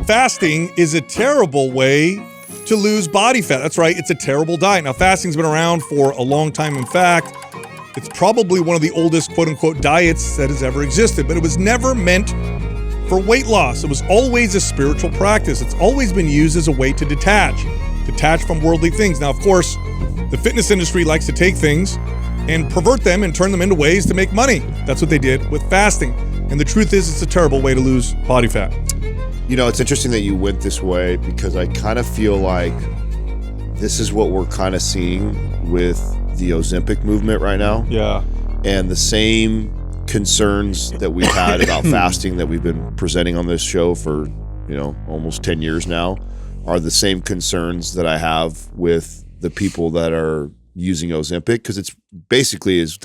fasting is a terrible way to lose body fat. That's right, it's a terrible diet. Now, fasting's been around for a long time. In fact, it's probably one of the oldest quote-unquote diets that has ever existed, but it was never meant for weight loss. It was always a spiritual practice. It's always been used as a way to detach from worldly things. Now, of course, the fitness industry likes to take things and pervert them and turn them into ways to make money. That's what they did with fasting. And the truth is, it's a terrible way to lose body fat. You know, it's interesting that you went this way, because I kind of feel like this is what we're kind of seeing with the Ozempic movement right now. Yeah. And the same concerns that we've had about fasting that we've been presenting on this show for, almost 10 years now are the same concerns that I have with the people that are using Ozempic, because it's basically is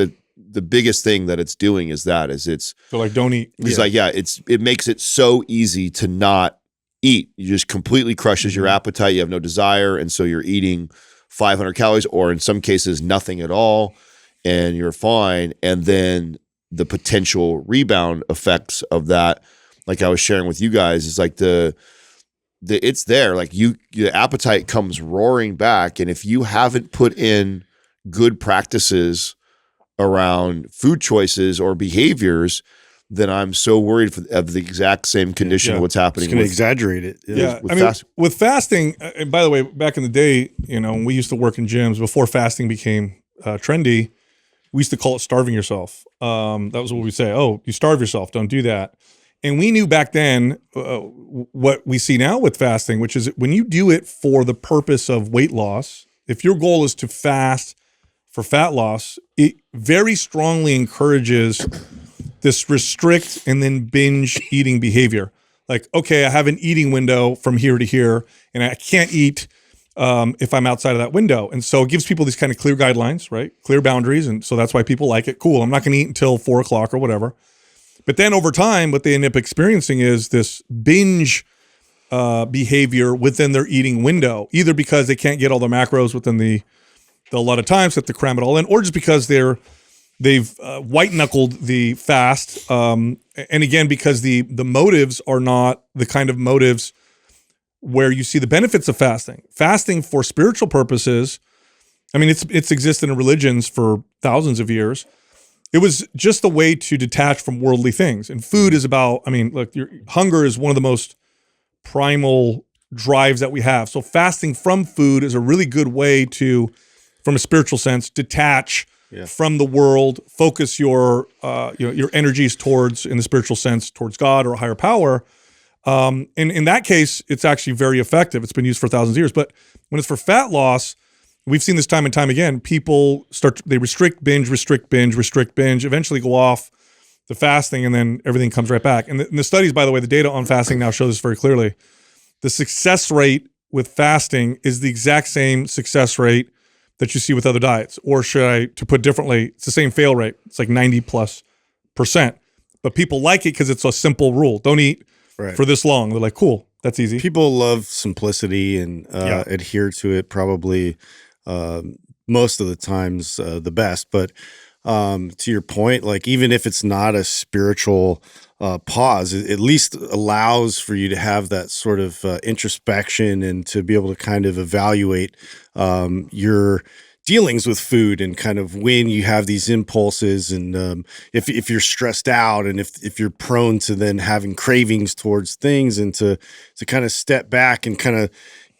the biggest thing that it's doing is it's so like don't eat. It's like, it makes it so easy to not eat. You just completely crushes your appetite. You have no desire, and so you're eating 500 calories, or in some cases nothing at all, and you're fine. And then the potential rebound effects of that, like I was sharing with you guys, is like it's there. Like your appetite comes roaring back, and if you haven't put in good practices around food choices or behaviors, then I'm so worried of the exact same condition of what's happening. It's going to exaggerate it. With fasting, and by the way, back in the day, we used to work in gyms before fasting became trendy. We used to call it starving yourself. That was what we say. Oh, you starve yourself. Don't do that. And we knew back then what we see now with fasting, which is when you do it for the purpose of weight loss, if your goal is to fast for fat loss, it very strongly encourages this restrict and then binge eating behavior. Like, okay, I have an eating window from here to here, and I can't eat if I'm outside of that window. And so it gives people these kind of clear guidelines, right? Clear boundaries. And so that's why people like it. Cool, I'm not going to eat until 4 o'clock or whatever. But then over time, what they end up experiencing is this binge behavior within their eating window, either because they can't get all their macros within the allotted times, have to cram it all in, or just because they've white knuckled the fast. And again, because the motives are not the kind of motives where you see the benefits of fasting. Fasting for spiritual purposes, I mean, it's existed in religions for thousands of years. It was just a way to detach from worldly things. And food is about, look, your hunger is one of the most primal drives that we have. So fasting from food is a really good way to, from a spiritual sense, detach from the world, focus your energies towards, in the spiritual sense, towards God or a higher power. And in that case, it's actually very effective. It's been used for thousands of years. But when it's for fat loss, we've seen this time and time again. People they restrict, binge, eventually go off the fasting, and then everything comes right back. And the studies, by the way, the data on fasting now shows this very clearly. The success rate with fasting is the exact same success rate that you see with other diets. Or to put it differently, it's the same fail rate. It's like 90+%. But people like it because it's a simple rule. Don't eat for this long. They're like, cool, that's easy. People love simplicity and adhere to it probably most of the times the best. But to your point, like even if it's not a spiritual pause, it at least allows for you to have that sort of introspection and to be able to kind of evaluate your dealings with food and kind of when you have these impulses and if you're stressed out and if you're prone to then having cravings towards things, and to kind of step back and kind of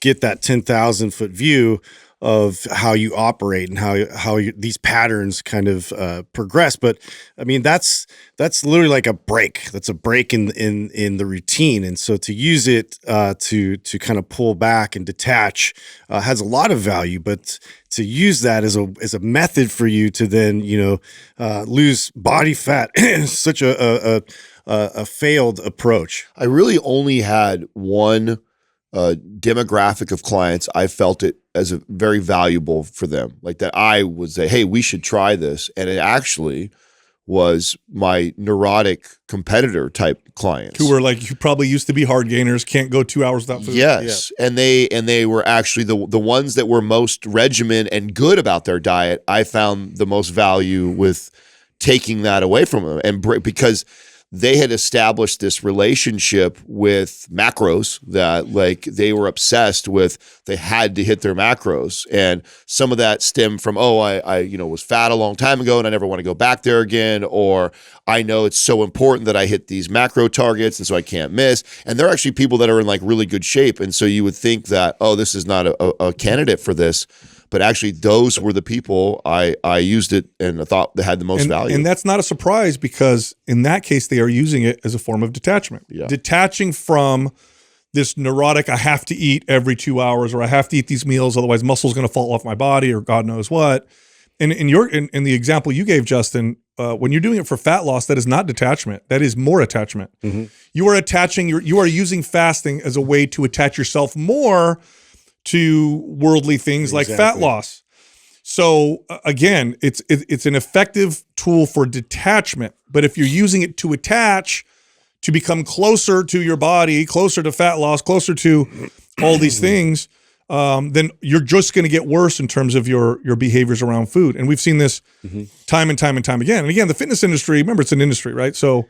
get that 10,000-foot view of how you operate and how these patterns kind of progress. But I mean, that's literally like a break. That's a break in the routine. And so to use it to kind of pull back and detach has a lot of value. But to use that as a method for you to then lose body fat is such a failed approach. I really only had one demographic of clients I felt it as a very valuable for them, like that I would say, hey, we should try this. And it actually was my neurotic competitor type clients who were like, you probably used to be hard gainers, can't go 2 hours without food. Yes. Yeah. And they were actually the ones that were most regimented and good about their diet. I found the most value with taking that away from them, and because they had established this relationship with macros that like they were obsessed with. They had to hit their macros, and some of that stemmed from, I was fat a long time ago and I never want to go back there again, or I know it's so important that I hit these macro targets and so I can't miss. And they're actually people that are in like really good shape, and so you would think that, this is not a candidate for this. But actually, those were the people I used it and I thought they had the most value. And that's not a surprise, because in that case, they are using it as a form of detachment. Yeah. Detaching from this neurotic, I have to eat every 2 hours, or I have to eat these meals, otherwise muscle's going to fall off my body, or God knows what. And in the example you gave, Justin, when you're doing it for fat loss, that is not detachment. That is more attachment. Mm-hmm. You are using fasting as a way to attach yourself more to worldly things like fat loss. So again, it's an effective tool for detachment. But if you're using it to attach, to become closer to your body, closer to fat loss, closer to all these things, then you're just going to get worse in terms of your behaviors around food. And we've seen this time and time and time again. And again, the fitness industry, remember, it's an industry, right? So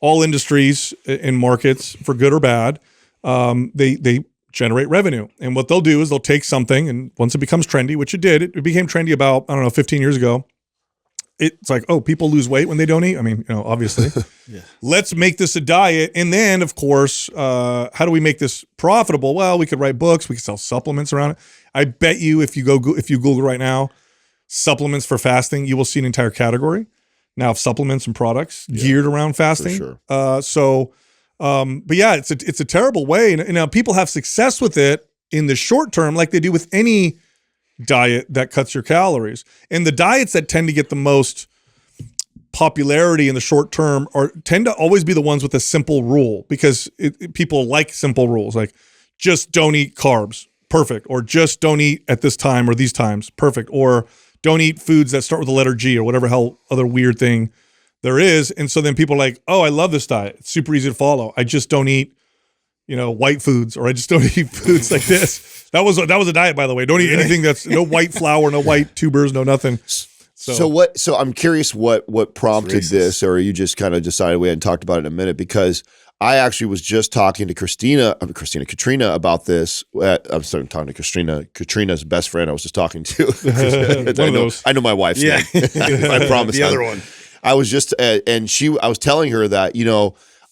all industries in markets, for good or bad, they generate revenue. And what they'll do is they'll take something, and once it becomes trendy, which it did, it became trendy about, 15 years ago. It's like, people lose weight when they don't eat. I mean, obviously. Yeah. Let's make this a diet. And then, of course, how do we make this profitable? Well, we could write books. We could sell supplements around it. I bet you if you Google right now, supplements for fasting, you will see an entire category now of supplements and products geared around fasting. For sure. But yeah, it's a terrible way. And now people have success with it in the short term, like they do with any diet that cuts your calories. And the diets that tend to get the most popularity in the short term tend to always be the ones with a simple rule, because people like simple rules, like just don't eat carbs, perfect, or just don't eat at this time or these times, perfect, or don't eat foods that start with the letter G, or whatever hell other weird thing there is. And so then people are like, I love this diet. It's super easy to follow. I just don't eat, white foods, or I just don't eat foods like this. That was a diet, by the way. Don't eat anything that's no white flour, no white tubers, no nothing. So I'm curious what prompted this, or you just kind of decided we hadn't talked about it in a minute, because I actually was just talking to Katrina about this. I'm starting talking to Katrina's best friend. I was just talking to. I know my wife's name. I promise. The other one. I was just, I was telling her that,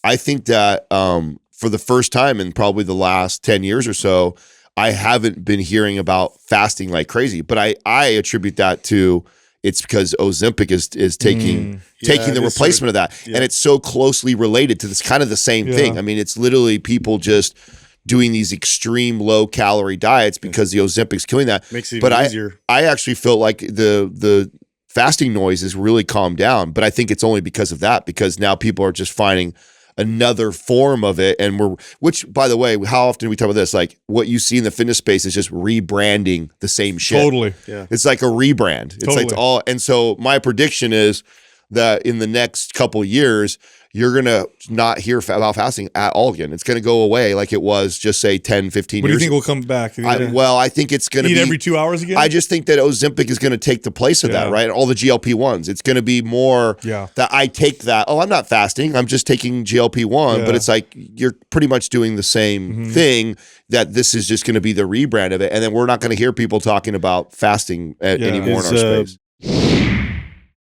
I think that for the first time in probably the last 10 years or so, I haven't been hearing about fasting like crazy. But I attribute that to, it's because Ozempic is taking the replacement of that. Yeah. And it's so closely related to this kind of the same thing. I mean, it's literally people just doing these extreme low calorie diets because the Ozempic's killing that. Makes it even easier. I actually feel like the fasting noise has really calmed down, but I think it's only because of that, because now people are just finding another form of it. And which by the way, how often do we talk about this? Like what you see in the fitness space is just rebranding the same shit. Totally. Yeah. It's like a rebrand. It's like and so my prediction is that in the next couple years, you're going to not hear about fasting at all again. It's going to go away like it was just say 10, 15 years. What do you think will come back? I think it's going to be every 2 hours again. I just think that Ozempic is going to take the place of that, right? All the GLP-1s. It's going to be more that I take that. I'm not fasting. I'm just taking GLP-1, but it's like you're pretty much doing the same thing, that this is just going to be the rebrand of it. And then we're not going to hear people talking about fasting anymore in our space.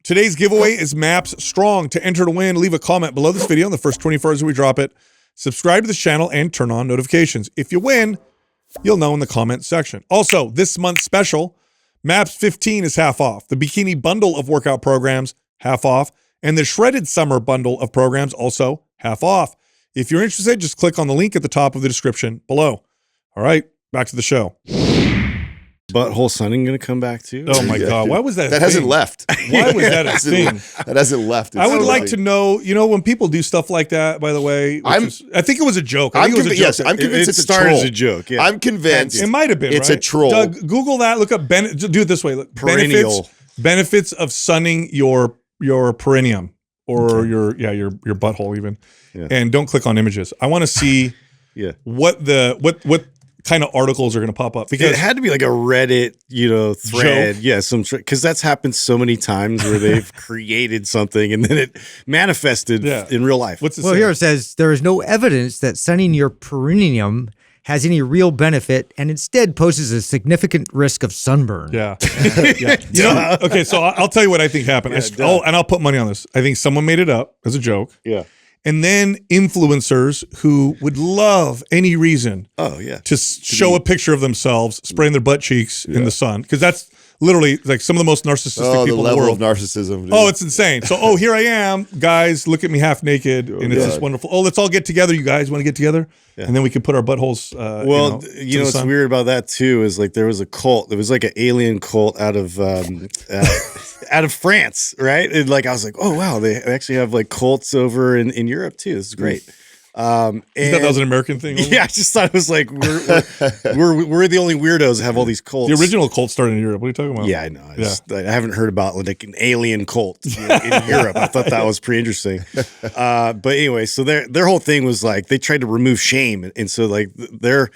Today's giveaway is Maps Strong. To enter to win, leave a comment below this video in the first 24 hours that we drop it. Subscribe to this channel and turn on notifications. If you win, you'll know in the comment section. Also, this month's special, Maps 15 is half off. The bikini bundle of workout programs, half off. And the shredded summer bundle of programs, also half off. If you're interested, just click on the link at the top of the description below. All right, back to the show. Butthole sunning going to come back too? Oh my God. Why was that? That hasn't left. Why was that a thing? That hasn't left. I would like to know, when people do stuff like that, by the way, I think it was a joke. I think it was a joke. Yes, I'm convinced it's a troll. As a joke. Yeah. I'm convinced. It might have been, It's a troll. Doug, Google that. Look up, do it this way. Look, benefits of sunning your perinium or your butthole even. Yeah. And don't click on images. I want to see what kind of articles are going to pop up. Because it had to be like a Reddit, thread. Joke. Yeah, because that's happened so many times where they've created something and then it manifested in real life. What's it Well, say? here it says there is no evidence that sunning your perinium has any real benefit and instead poses a significant risk of sunburn. Yeah. Okay, so I'll tell you what I think happened. And I'll put money on this. I think someone made it up as a joke. Yeah. And then influencers who would love any reason to show a picture of themselves spraying their butt cheeks in the sun. Because that's literally like some of the most narcissistic people in the world. The level of narcissism. Dude. Oh, it's insane. So, here I am, guys, look at me half naked. And it's just wonderful. Oh, let's all get together. You guys want to get together? Yeah. And then we can put our buttholes, what's weird about that too is like there was a cult. It was like an alien cult out of out of France, right? And like I was like, oh wow, they actually have like cults over in Europe too. This is great. You thought that was an American thing? Yeah, I just thought it was like we're the only weirdos that have all these cults. The original cult started in Europe. What are you talking about? Yeah, I know. I haven't heard about like an alien cult in Europe. I thought that was pretty interesting. But anyway, so their whole thing was like they tried to remove shame, and so like the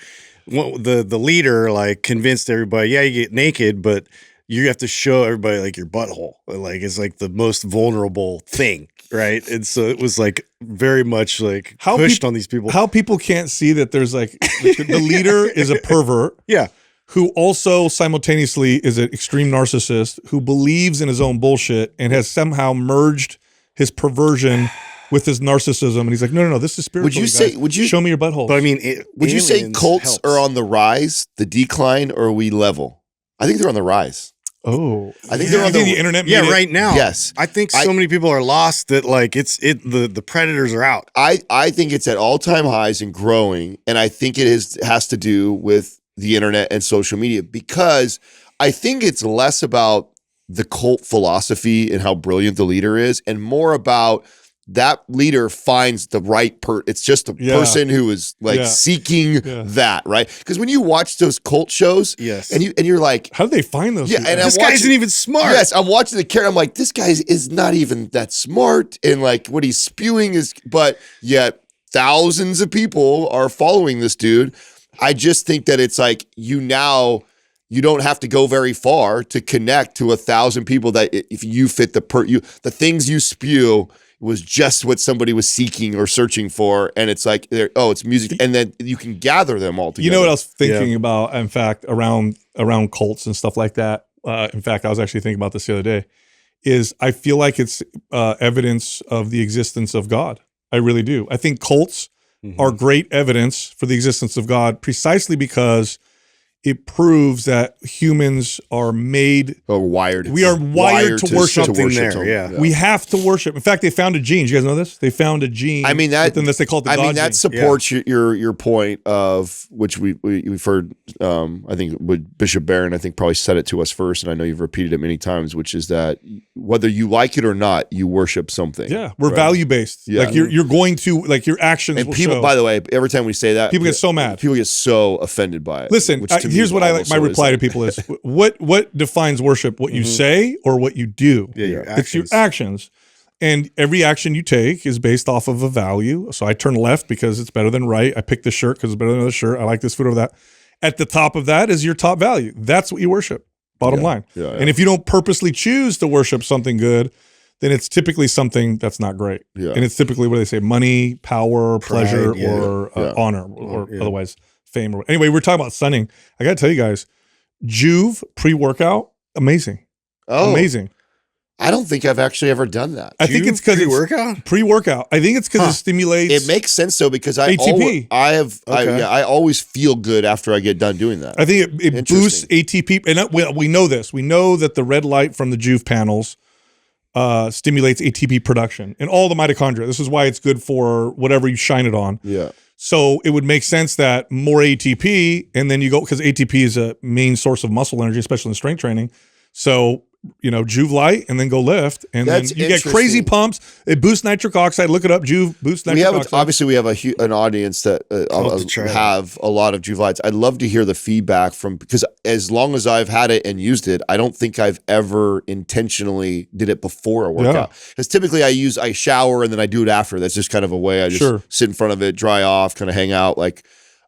leader like convinced everybody, yeah, you get naked, but you have to show everybody like your butthole. Like it's like the most vulnerable thing. Right. And so it was like very much like pushed on these people. How people can't see that there's like the leader is a pervert. Yeah. Who also simultaneously is an extreme narcissist who believes in his own bullshit and has somehow merged his perversion with his narcissism. And he's like, no, this is spiritual. Would you show me your butthole? But I mean, would you say cults are on the rise, the decline, or are we level? I think they're on the rise. Oh, I think they're on the internet. Right now. Yes, I think so many people are lost that like the predators are out. I think it's at all time highs and growing, and I think it has to do with the internet and social media because I think it's less about the cult philosophy and how brilliant the leader is, and more about that leader finds the right it's just a person who is like seeking that, right? Because when you watch those cult shows, and you're like, how do they find those? And this guy isn't even smart. Yes, I'm watching the character. I'm like, this guy is not even that smart, and like what he's spewing is, but yet thousands of people are following this dude. I just think that it's like you don't have to go very far to connect to 1,000 people that if you fit the things you spew was just what somebody was seeking or searching for. And it's like, it's music. And then you can gather them all together. You know what I was thinking about, in fact, around cults and stuff like that? In fact, I was actually thinking about this the other day, is I feel like it's evidence of the existence of God. I really do. I think cults are great evidence for the existence of God precisely because it proves that humans are made wired. We are wired to worship something there. Yeah. We have to worship. In fact, they found a gene. You guys know this? They found a gene. I mean that. Within this, they call it the God that gene. supports your point of which we've heard. I think Bishop Barron probably said it to us first, and I know you've repeated it many times, which is that whether you like it or not, you worship something. Yeah, we're value based. Yeah. Like you're going to like your actions. And will people, show. by the way, every time we say that, people get so mad. People get so offended by it. Listen, here's what I like. My reply to people is, what defines worship? What you say or what you do? Yeah, it's your actions. And every action you take is based off of a value. So I turn left because it's better than right. I pick this shirt because it's better than another shirt. I like this food over that. At the top of that is your top value. That's what you worship, bottom line. Yeah. And if you don't purposely choose to worship something good, then it's typically something that's not great. Yeah. And it's typically what they say, money, power, pleasure, Pride, or honor, or otherwise fame. Anyway, we're talking about sunning. I got to tell you guys, Juve pre-workout, amazing. Amazing. I don't think I've actually ever done that. I think it's because it's pre-workout. I think it's because it stimulates. It makes sense though because ATP. I always feel good after I get done doing that. I think it boosts ATP, and we know this. We know that the red light from the Juve panels stimulates ATP production in all the mitochondria. This is why it's good for whatever you shine it on. Yeah. So it would make sense that more ATP, and then you go, because ATP is a main source of muscle energy, especially in strength training. So, Juve light and then go lift, and then you get crazy pumps. It boosts nitric oxide. Look it up, Juve boosts nitric oxide. Obviously, we have an audience that have a lot of Juve lights. I'd love to hear the feedback because as long as I've had it and used it, I don't think I've ever intentionally did it before a workout. Because typically I shower and then I do it after. That's just kind of a way I just sit in front of it, dry off, kind of hang out.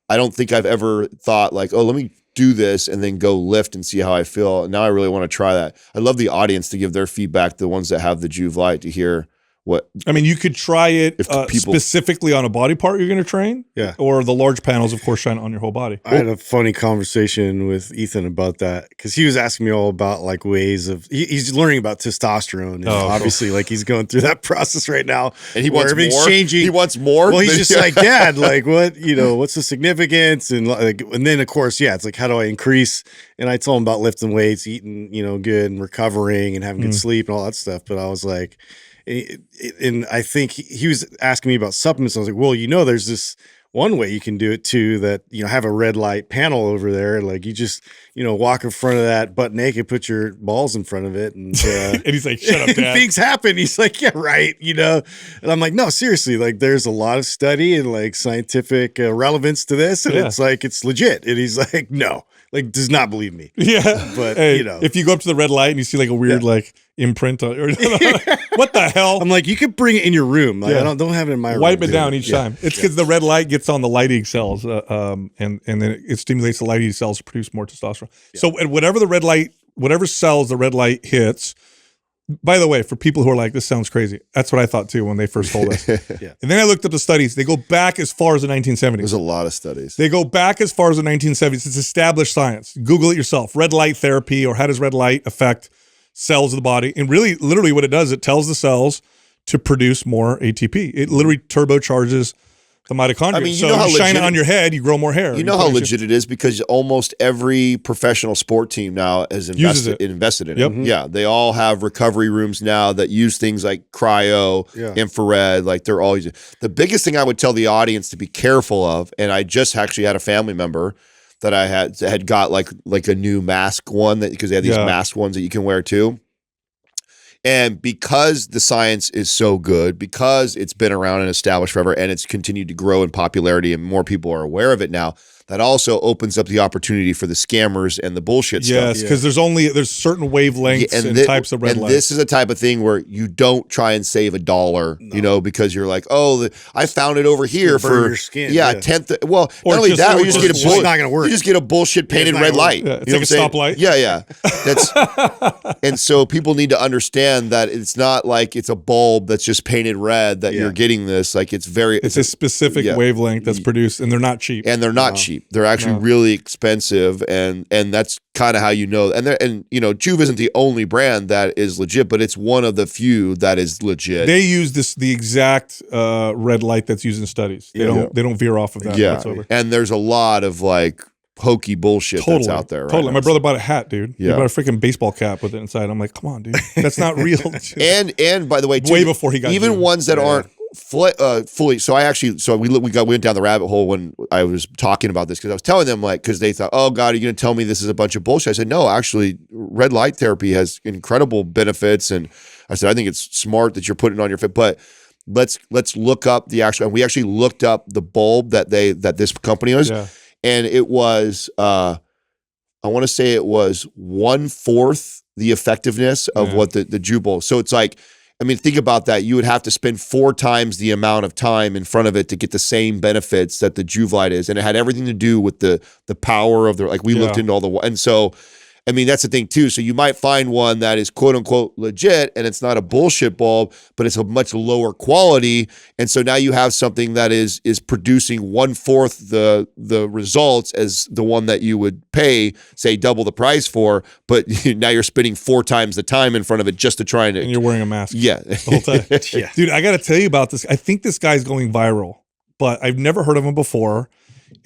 I don't think I've ever thought like, oh, let me do this and then go lift and see how I feel. Now I really want to try that. I love the audience to give their feedback, the ones that have the Juve Light, to hear what. I mean, you could try it If people- specifically on a body part you're going to train. Yeah. Or the large panels, of course, shine on your whole body. I had a funny conversation with Ethan about that because he was asking me all about like ways of he's learning about testosterone and obviously like he's going through that process right now And he where wants everything's more. changing. He wants more. Well, he's just like, Dad, like what, what's the significance? And like, and then of course, yeah, it's like, how do I increase? And I told him about lifting weights, eating, good and recovering and having good sleep and all that stuff. But I was like, and I think he was asking me about supplements. I was like, well, there's this one way you can do it too, that, have a red light panel over there. Like you just, walk in front of that butt naked, put your balls in front of it. And, And he's like, shut up, Dad. things happen. He's like, yeah, right. And I'm like, no, seriously, like there's a lot of study and like scientific relevance to this. And it's like, it's legit. And he's like, no, like does not believe me. Yeah. But, hey, if you go up to the red light and you see like a weird like imprint on what the hell? I'm like, you could bring it in your room. Like, I don't have it in my room. Wipe it down each time. It's because the red light gets on the lighting cells, and then it stimulates the lighting cells to produce more testosterone. Yeah. So whatever cells the red light hits. By the way, for people who are like, this sounds crazy, that's what I thought too when they first told us. And then I looked up the studies. They go back as far as the 1970s. There's a lot of studies. They go back as far as the 1970s. It's established science. Google it yourself. Red light therapy, or how does red light affect cells of the body? And really, literally what it does, it tells the cells to produce more ATP. It literally turbocharges the mitochondria. I mean, so you shine it on your head, you grow more hair. You know how legit it is because almost every professional sport team now has invested in it. Yeah, they all have recovery rooms now that use things like cryo, infrared. Like they're all using. The biggest thing I would tell the audience to be careful of, and I just actually had a family member that I had got like a new mask one, that because they have these mask ones that you can wear too. And because the science is so good, because it's been around and established forever, and it's continued to grow in popularity and more people are aware of it now, that also opens up the opportunity for the scammers and the bullshit stuff. Yes, because there's certain wavelengths and types of red light. This is a type of thing where you don't try and save $1, because you're like, oh, I found it over here for your skin. A tenth. Well, not only that, you just get a not going to work. You just get a bullshit painted red light. Yeah, it's like a stoplight. Yeah. That's and so people need to understand that it's not like it's a bulb that's just painted red that you're getting this. Like it's a specific wavelength that's produced, and they're not cheap. And they're not cheap. They're actually really expensive, and that's kind of how you know. And Juve isn't the only brand that is legit, but it's one of the few that is legit. They use the exact red light that's used in studies. They don't veer off of that whatsoever. And there's a lot of like hokey bullshit that's out there. Totally. My brother bought a hat, dude. He bought a freaking baseball cap with it inside. I'm like, come on, dude, that's not real. and by the way, way before he got even ones that aren't fully. So we went down the rabbit hole when I was talking about this, because I was telling them because they thought, oh God, are you going to tell me this is a bunch of bullshit? I said, no, actually red light therapy has incredible benefits. And I said, I think it's smart that you're putting it on your fit, but let's look up the actual, and we actually looked up the bulb that this company was. Yeah. And it was, I want to say it was 1/4 the effectiveness of what the Juve bulb. So it's like, I mean, think about that. You would have to spend 4 times the amount of time in front of it to get the same benefits that the Juve Light is. And it had everything to do with the power of we looked into all the, and so, I mean, that's the thing too. So you might find one that is quote unquote legit, and it's not a bullshit bulb, but it's a much lower quality. And so now you have something that is producing 1/4 the results as the one that you would pay, say, double the price for, but now you're spending 4 times the time in front of it just to try and you're wearing a mask. Yeah. The whole time. Dude, I got to tell you about this. I think this guy's going viral, but I've never heard of him before.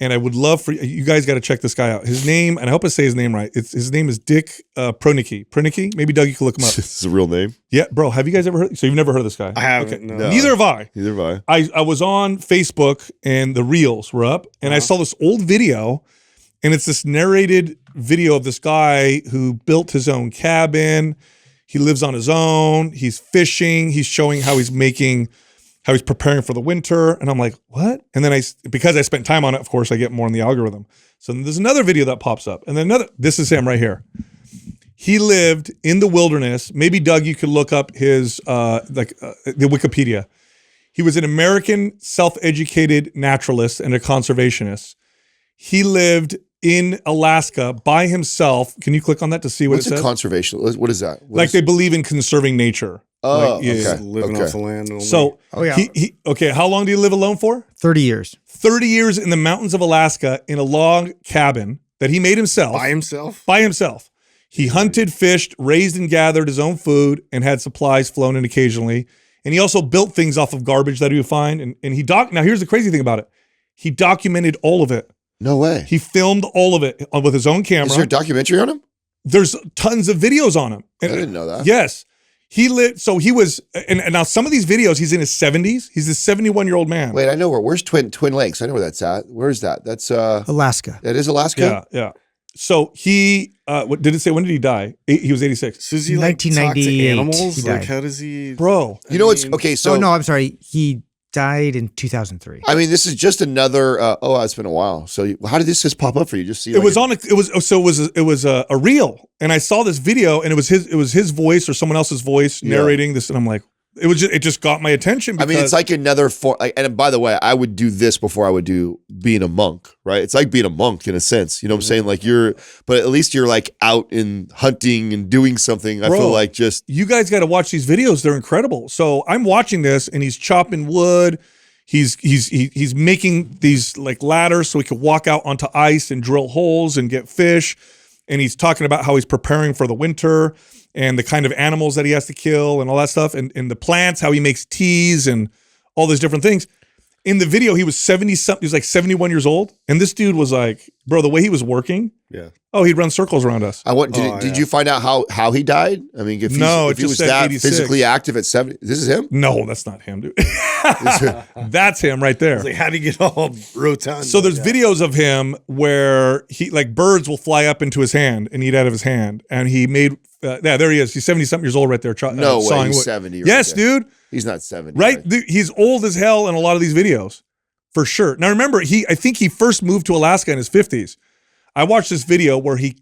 And I would love for you guys got to check this guy out. His name, and I hope I say his name right. His name is Dick Proenneke. Maybe Doug, you can look him up. This is a real name. Yeah, bro. Have you guys ever heard? So you've never heard of this guy? I haven't. Okay. No. Neither have I. Neither have I was on Facebook and the reels were up, and I saw this old video, and it's this narrated video of this guy who built his own cabin. He lives on his own. He's fishing. He's showing how he's preparing for the winter. And I'm like, what? And then because I spent time on it, of course, I get more in the algorithm. So then there's another video that pops up. And then this is him right here. He lived in the wilderness. Maybe Doug, you could look up his, the Wikipedia. He was an American self-educated naturalist and a conservationist. He lived in Alaska by himself. Can you click on that to see what What's it a says? conservation? What is that? Like they believe in conserving nature. Oh, Like, yeah. okay. Living off the land. Only. So, Oh, yeah. Okay, how long do you live alone for? 30 years. 30 years in the mountains of Alaska in a log cabin that he made himself. by himself. By himself. He hunted, fished, raised and gathered his own food and had supplies flown in occasionally. And he also built things off of garbage that he would find. And now here's the crazy thing about it. He documented all of it. No way. He filmed all of it with his own camera. Is there a documentary on him? There's tons of videos on him. I didn't know that. Yes. So he was, and now some of these videos, he's in his 70s. He's a 71-year-old man. Wait, I know where's Twin Lakes? I know where that's at. Where's that? That's Alaska. that is Alaska? Yeah. So he, what did it say? When did he die? He was 86. So does he like talk to 1998, animals? he Like died. how does he? Bro. You know what's okay, so Oh, no, I'm sorry. He died in 2003. I mean, this is just another it's been a while. So how did this just pop up for you? Just see It was a reel, and I saw this video, and it was his voice or someone else's voice narrating this, and I'm like, it just got my attention. I mean, it's like another form. And by the way, I would do this before I would do being a monk, right? It's like being a monk in a sense. You know what I'm saying? Like but at least you're like out and hunting and doing something. I feel like just. You guys got to watch these videos. They're incredible. So I'm watching this, and he's chopping wood. He's making these like ladders so he could walk out onto ice and drill holes and get fish. And he's talking about how he's preparing for the winter and the kind of animals that he has to kill and all that stuff, and the plants, how he makes teas and all these different things. In the video, he was 70-something. He was like 71 years old, and this dude was like, bro, the way he was working. Yeah. Oh, he'd run circles around us. Did you find out how he died? I mean, if he was that 86. physically active at 70, this is him? No, that's not him, dude. That's him right there. Like how do you get all rotund? So there's videos of him where he like birds will fly up into his hand and eat out of his hand, and he made there he is. He's 70-something years old right there. No way, sawing he's wood. 70. Yes, right there. dude. He's not 70. Right? He's old as hell in a lot of these videos, for sure. Now remember, I think he first moved to Alaska in his 50s. I watched this video where he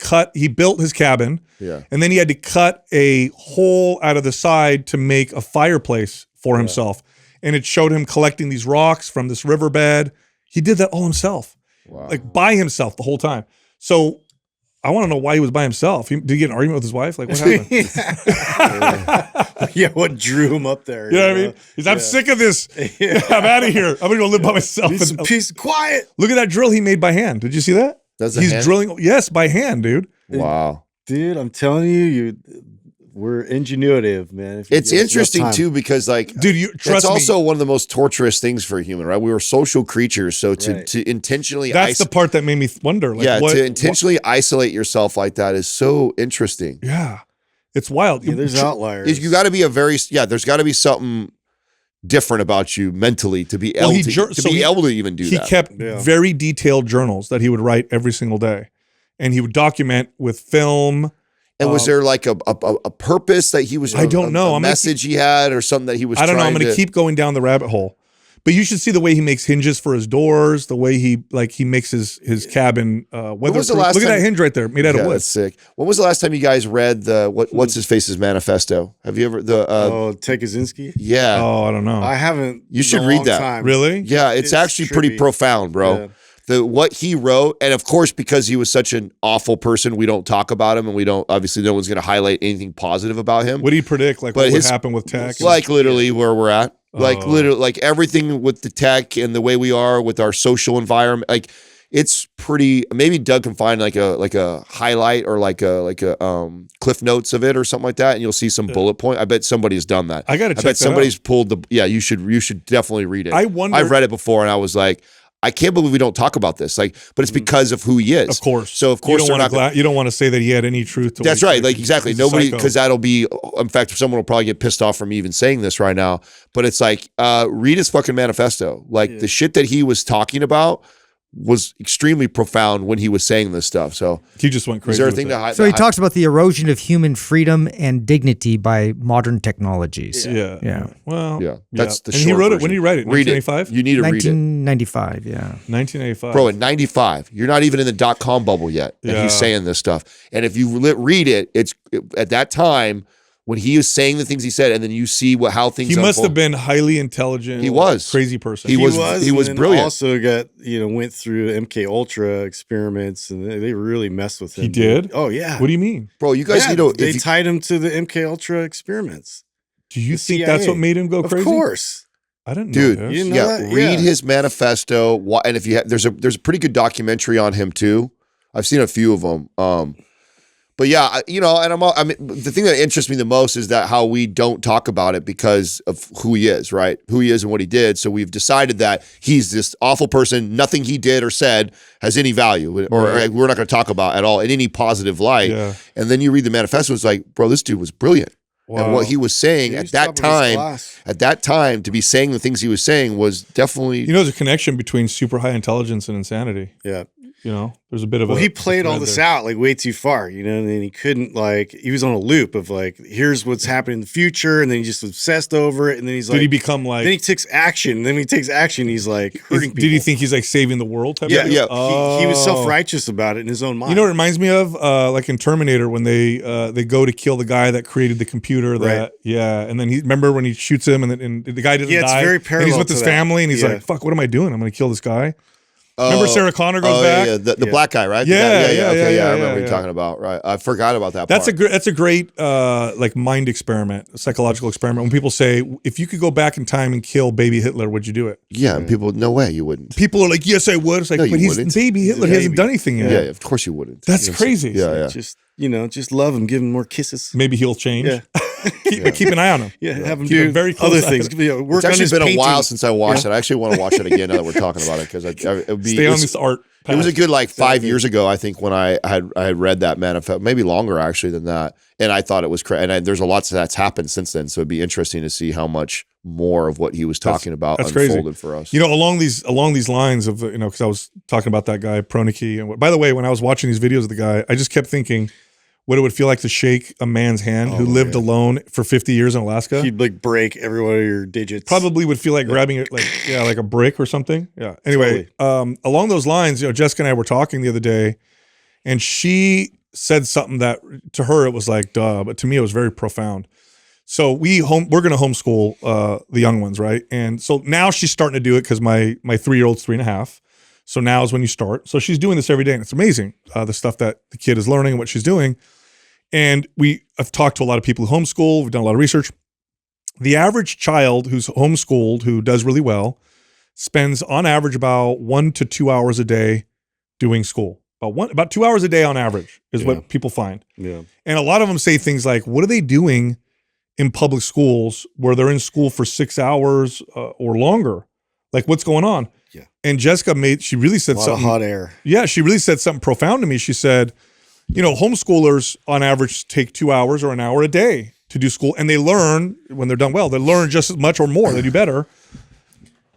built his cabin, and then he had to cut a hole out of the side to make a fireplace for himself. And it showed him collecting these rocks from this riverbed. He did that all himself, like by himself the whole time. So I want to know why he was by himself. Did he get an argument with his wife? Like what happened? Yeah, what drew him up there? You know what I mean? I'm sick of this. I'm out of here. I'm gonna go live by myself. Need some peace and quiet. Look at that drill he made by hand. Did you see that? He's drilling. Yes, by hand, dude. Wow. Dude, I'm telling you, we're ingenuitive, man. It's interesting too because, like, dude, that's also one of the most torturous things for a human, right? We were social creatures, so to intentionally that's the part that made me wonder. Like, to intentionally isolate yourself like that is so interesting. Yeah, it's wild. Yeah, there's outliers. You got to be there's got to be something different about you mentally to be able to even do that. He kept very detailed journals that he would write every single day, and he would document with film. And was there like a purpose that he was? I don't know. A message he had, or something that he was. I don't know. I'm going to keep going down the rabbit hole, but you should see the way he makes hinges for his doors. The way he makes his cabin weatherproof. Look at that hinge right there, made out of wood. That's sick. When was the last time you guys read the what's his face's manifesto? Have you ever Ted Kazynski? Yeah. Oh, I don't know. I haven't. You should read that. Time. Really? Yeah, it's actually pretty profound, bro. Yeah. What he wrote, and of course, because he was such an awful person, we don't talk about him, and we don't. Obviously, no one's going to highlight anything positive about him. What do you predict? Like what would happen with tech? Like literally where we're at. Like literally, like everything with the tech and the way we are with our social environment. Like it's pretty. Maybe Doug can find like a highlight or like a cliff notes of it or something like that, and you'll see some bullet point. I bet somebody's done that. I got to check. I bet somebody's pulled the. Yeah, you should definitely read it. I wonder. I've read it before, and I was like, I can't believe we don't talk about this. Like, but it's because of who he is. Of course. So of course you don't want to say that he had any truth to. That's right. Like exactly. Nobody, because that'll be. In fact, someone will probably get pissed off from me even saying this right now. But it's like, read his fucking manifesto. Like the shit that he was talking about was extremely profound when he was saying this stuff. So he just went crazy. Is there a thing to hide? So he talks about the erosion of human freedom and dignity by modern technologies. Yeah. Well, that's the. And he wrote it. When did he write it? 1985. You need to read it. 1995. Yeah. 1985. Bro, in 95, you're not even in the .com bubble yet, and he's saying this stuff. And if you read it, it's at that time. when he was saying the things he said, and then you see how things. He must unfold. have been highly intelligent. He was crazy person. He was and brilliant. Also got went through MK Ultra experiments, and they really messed with him. He did. Oh yeah. What do you mean, bro? You guys, they tied him to the MK Ultra experiments. Do you think CIA. that's what made him go crazy? Of course. I didn't know dude. this. You didn't know Yeah, that? read his manifesto. And if you there's a pretty good documentary on him too. I've seen a few of them. But yeah, and I mean, the thing that interests me the most is that how we don't talk about it because of who he is, right? Who he is and what he did. So we've decided that he's this awful person. Nothing he did or said has any value, or we're not going to talk about at all in any positive light. Yeah. And then you read the manifesto, it's like, bro, this dude was brilliant. Wow. And what he was saying at that time, to be saying the things he was saying was definitely. There's a connection between super high intelligence and insanity. Yeah. There's a bit of he played all this out like way too far, and then he couldn't he was on a loop of here's what's happening in the future, and then he just obsessed over it, and then he's did he become then he takes action, he's hurting people. Did he think he's saving the world? Yeah. He was self-righteous about it in his own mind. You know what it reminds me of? Like in Terminator when they go to kill the guy that created the computer that, and then remember when he shoots him and the guy doesn't die? It's very parallel and he's with his family and he's like, fuck, what am I doing? I'm going to kill this guy. Remember Sarah Connor goes back? Yeah, the black guy, right? Yeah, okay, I remember yeah. what you're talking about, right? I forgot about that That's part. a great mind experiment, a psychological experiment. When people say, if you could go back in time and kill baby Hitler, would you do it? Yeah, and people, no way you wouldn't. People are like, yes, I would. It's like, No, but he's wouldn't. baby Hitler. He hasn't done anything yet. Yeah, of course you wouldn't. That's crazy. Yeah. Just love him, give him more kisses. Maybe he'll change. Yeah. But keep an eye on him. Yeah, have him Keep do a very close other eye things. on Work It's on actually his been painting. a while since I watched it. I actually want to watch it again now that we're talking about it because it would be. Stay on this art path. It was a good 5 years ago, I think, when I had read that manifesto, maybe longer actually than that, and I thought it was crazy. And there's a lot that's happened since then, so it'd be interesting to see how much more of what he was talking about unfolded crazy. for us. Along these lines of because I was talking about that guy Proenneke, and by the way, when I was watching these videos of the guy, I just kept thinking what it would feel like to shake a man's hand who lived alone for 50 years in Alaska. He'd break every one of your digits. Probably would feel like grabbing it like a brick or something. Yeah. Anyway, along those lines, Jessica and I were talking the other day, and she said something that to her it was like duh, but to me it was very profound. So we're going to homeschool the young ones, right? And so now she's starting to do it because my 3-year-old's 3.5. So now is when you start. So she's doing this every day, and it's amazing the stuff that the kid is learning and what she's doing. And I've talked to a lot of people who homeschool. We've done a lot of research. The average child who's homeschooled, who does really well, spends on average about 1 to 2 hours a day doing school. About 2 hours a day on average is what people find. Yeah. And a lot of them say things like, what are they doing in public schools where they're in school for 6 hours or longer? Like, what's going on? Yeah. And Jessica she really said something. A lot of hot air. Yeah, she really said something profound to me. She said, homeschoolers on average take 2 hours or an hour a day to do school, and they learn when they're done well. They learn just as much or more. They do better.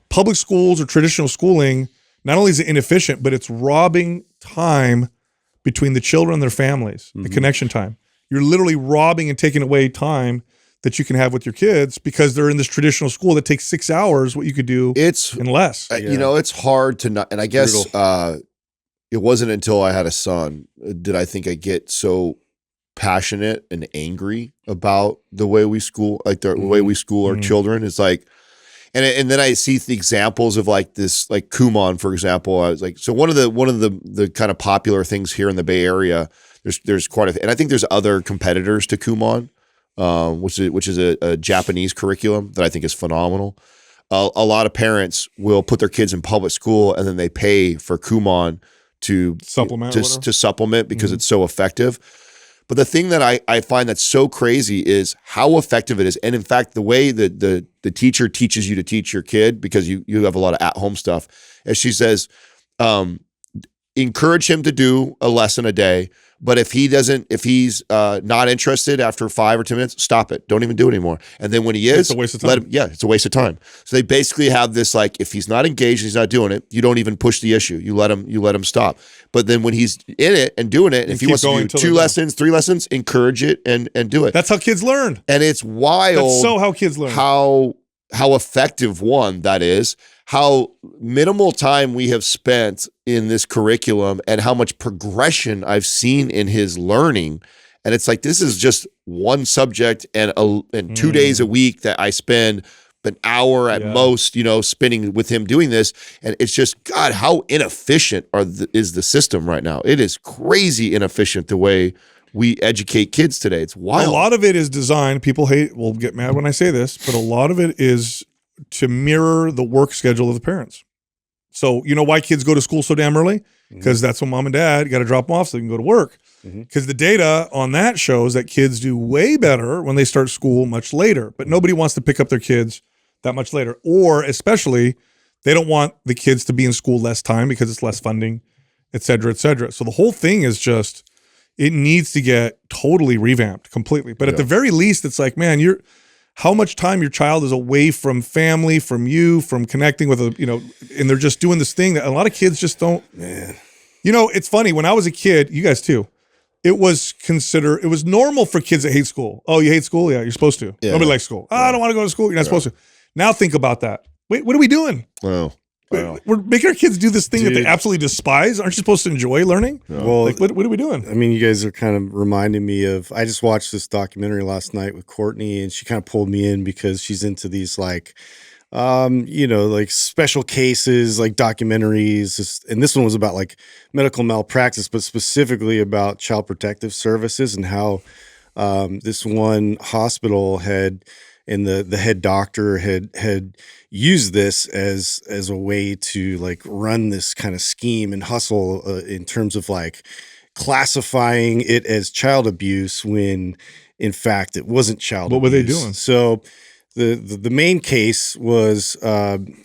Public schools or traditional schooling, not only is it inefficient, but it's robbing time between the children and their families, the connection time. You're literally robbing and taking away time that you can have with your kids because they're in this traditional school that takes 6 hours, what you could do in less. It's hard to not, and I guess it wasn't until I had a son did I think I get so passionate and angry about the way we school, the way we school our children. It's like, and then I see the examples of this, Kumon, for example. I was like, so one of the kind of popular things here in the Bay Area, there's quite and I think there's other competitors to Kumon, which is a Japanese curriculum that I think is phenomenal. A lot of parents will put their kids in public school and then they pay for Kumon to supplement because it's so effective. But the thing that I find that's so crazy is how effective it is. And in fact, the way that the teacher teaches you to teach your kid, because you have a lot of at-home stuff, as she says, encourage him to do a lesson a day. But if he's not interested after 5 or 10 minutes, stop it. Don't even do it anymore. And then when he is, it's a waste of time. It's a waste of time. So they basically have this if he's not engaged, he's not doing it, you don't even push the issue. You let him stop. But then when he's in it and doing it, and if he wants to do 2 lessons, 3 lessons, encourage it and do it. That's how kids learn. And it's wild. That's so how kids learn. How effective that is. How minimal time we have spent in this curriculum and how much progression I've seen in his learning And it's like, this is just one subject and 2 days a week that I spend an hour at most, spending with him doing this. And it's just, God, how inefficient is the system right now? It is crazy inefficient the way we educate kids today. It's wild. A lot of it is designed, people will get mad when I say this, but a lot of it is to mirror the work schedule of the parents. So you know why kids go to school so damn early? Because that's when mom and dad got to drop them off so they can go to work. Because the data on that shows that kids do way better when they start school much later. But nobody wants to pick up their kids that much later. Or especially, they don't want the kids to be in school less time because it's less funding, et cetera, et cetera. So the whole thing is just, it needs to get totally revamped completely. But at the very least, it's like, man, how much time your child is away from family, from you, from connecting with and they're just doing this thing that a lot of kids just don't. Man. It's funny. When I was a kid, you guys too, it was normal for kids that hate school. Oh, you hate school? Yeah, you're supposed to. Yeah. Nobody likes school. I don't want to go to school. You're not supposed to. Now think about that. Wait, what are we doing? Wow. We're making our kids do this thing that they absolutely despise. Aren't you supposed to enjoy learning? Yeah. Well, what are we doing? I mean, you guys are kind of reminding me of, I just watched this documentary last night with Courtney, and she kind of pulled me in because she's into these like special cases, like documentaries. And this one was about like medical malpractice, but specifically about child protective services and how this one hospital had, and the head doctor had used this as a way to like run this kind of scheme and hustle in terms of like classifying it as child abuse when in fact it wasn't child abuse. What were they doing? So the main case was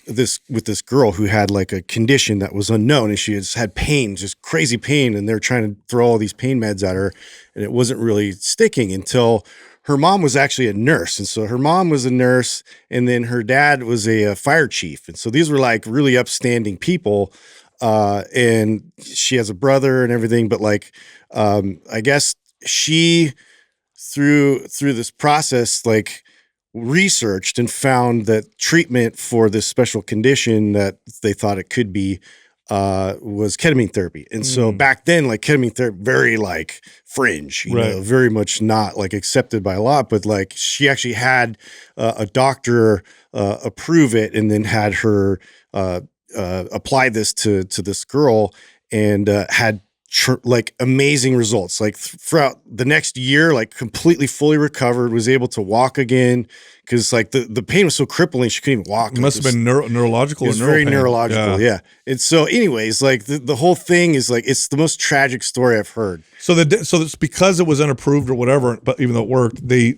this girl who had like a condition that was unknown, and she just had pain, just crazy pain, and they're trying to throw all these pain meds at her, and it wasn't really sticking until her mom was actually a nurse. And so her mom was a nurse, and then her dad was a fire chief. And so these were like really upstanding people. And she has a brother and everything. But like, I guess she, through this process, like researched and found that treatment for this special condition that they thought it could be was ketamine therapy. And so back then, like ketamine therapy, very like fringe, you know, very much not like accepted by a lot, but like she actually had a doctor approve it, and then had her apply this to this girl, and had like amazing results. Like throughout the next year, like completely fully recovered, was able to walk again, because like the pain was so crippling she couldn't even walk. It must have been neurological. It was very neurological, yeah. And so, anyways, like the whole thing is like, it's the most tragic story I've heard. So it's because it was unapproved or whatever, but even though it worked, they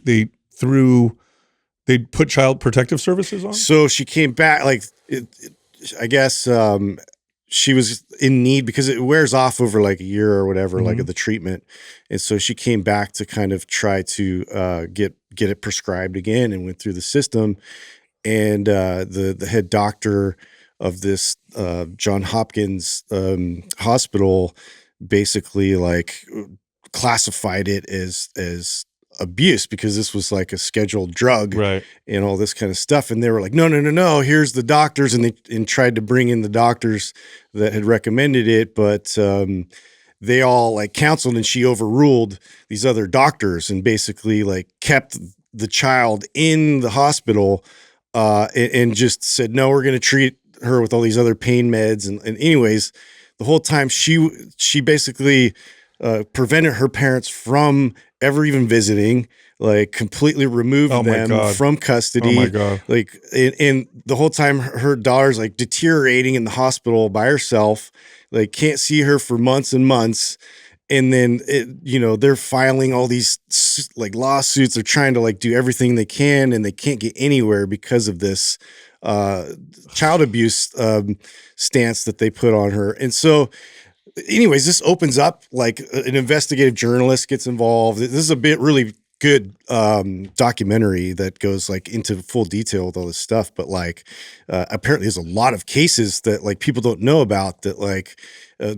put child protective services on. So she came back, like I guess she was in need because it wears off over like a year or whatever, like of the treatment. And so she came back to kind of try to get it prescribed again, and went through the system. And the head doctor of this John Hopkins hospital basically like classified it as abuse, because this was like a scheduled drug, right, and all this kind of stuff. And they were like, no, here's the doctors. And they tried to bring in the doctors that had recommended it, but they all like counseled, and she overruled these other doctors and basically like kept the child in the hospital and just said, no, we're going to treat her with all these other pain meds. And anyways, the whole time she basically prevented her parents from ever even visiting, like completely removed them from custody. Oh my God. Like, and the whole time her daughter's like deteriorating in the hospital by herself, like can't see her for months and months. And then, they're filing all these like lawsuits. They're trying to like do everything they can, and they can't get anywhere because of this child abuse stance that they put on her. And so, anyways, this opens up like an investigative journalist gets involved. This is a really good documentary that goes like into full detail with all this stuff, but like apparently there's a lot of cases that like people don't know about that like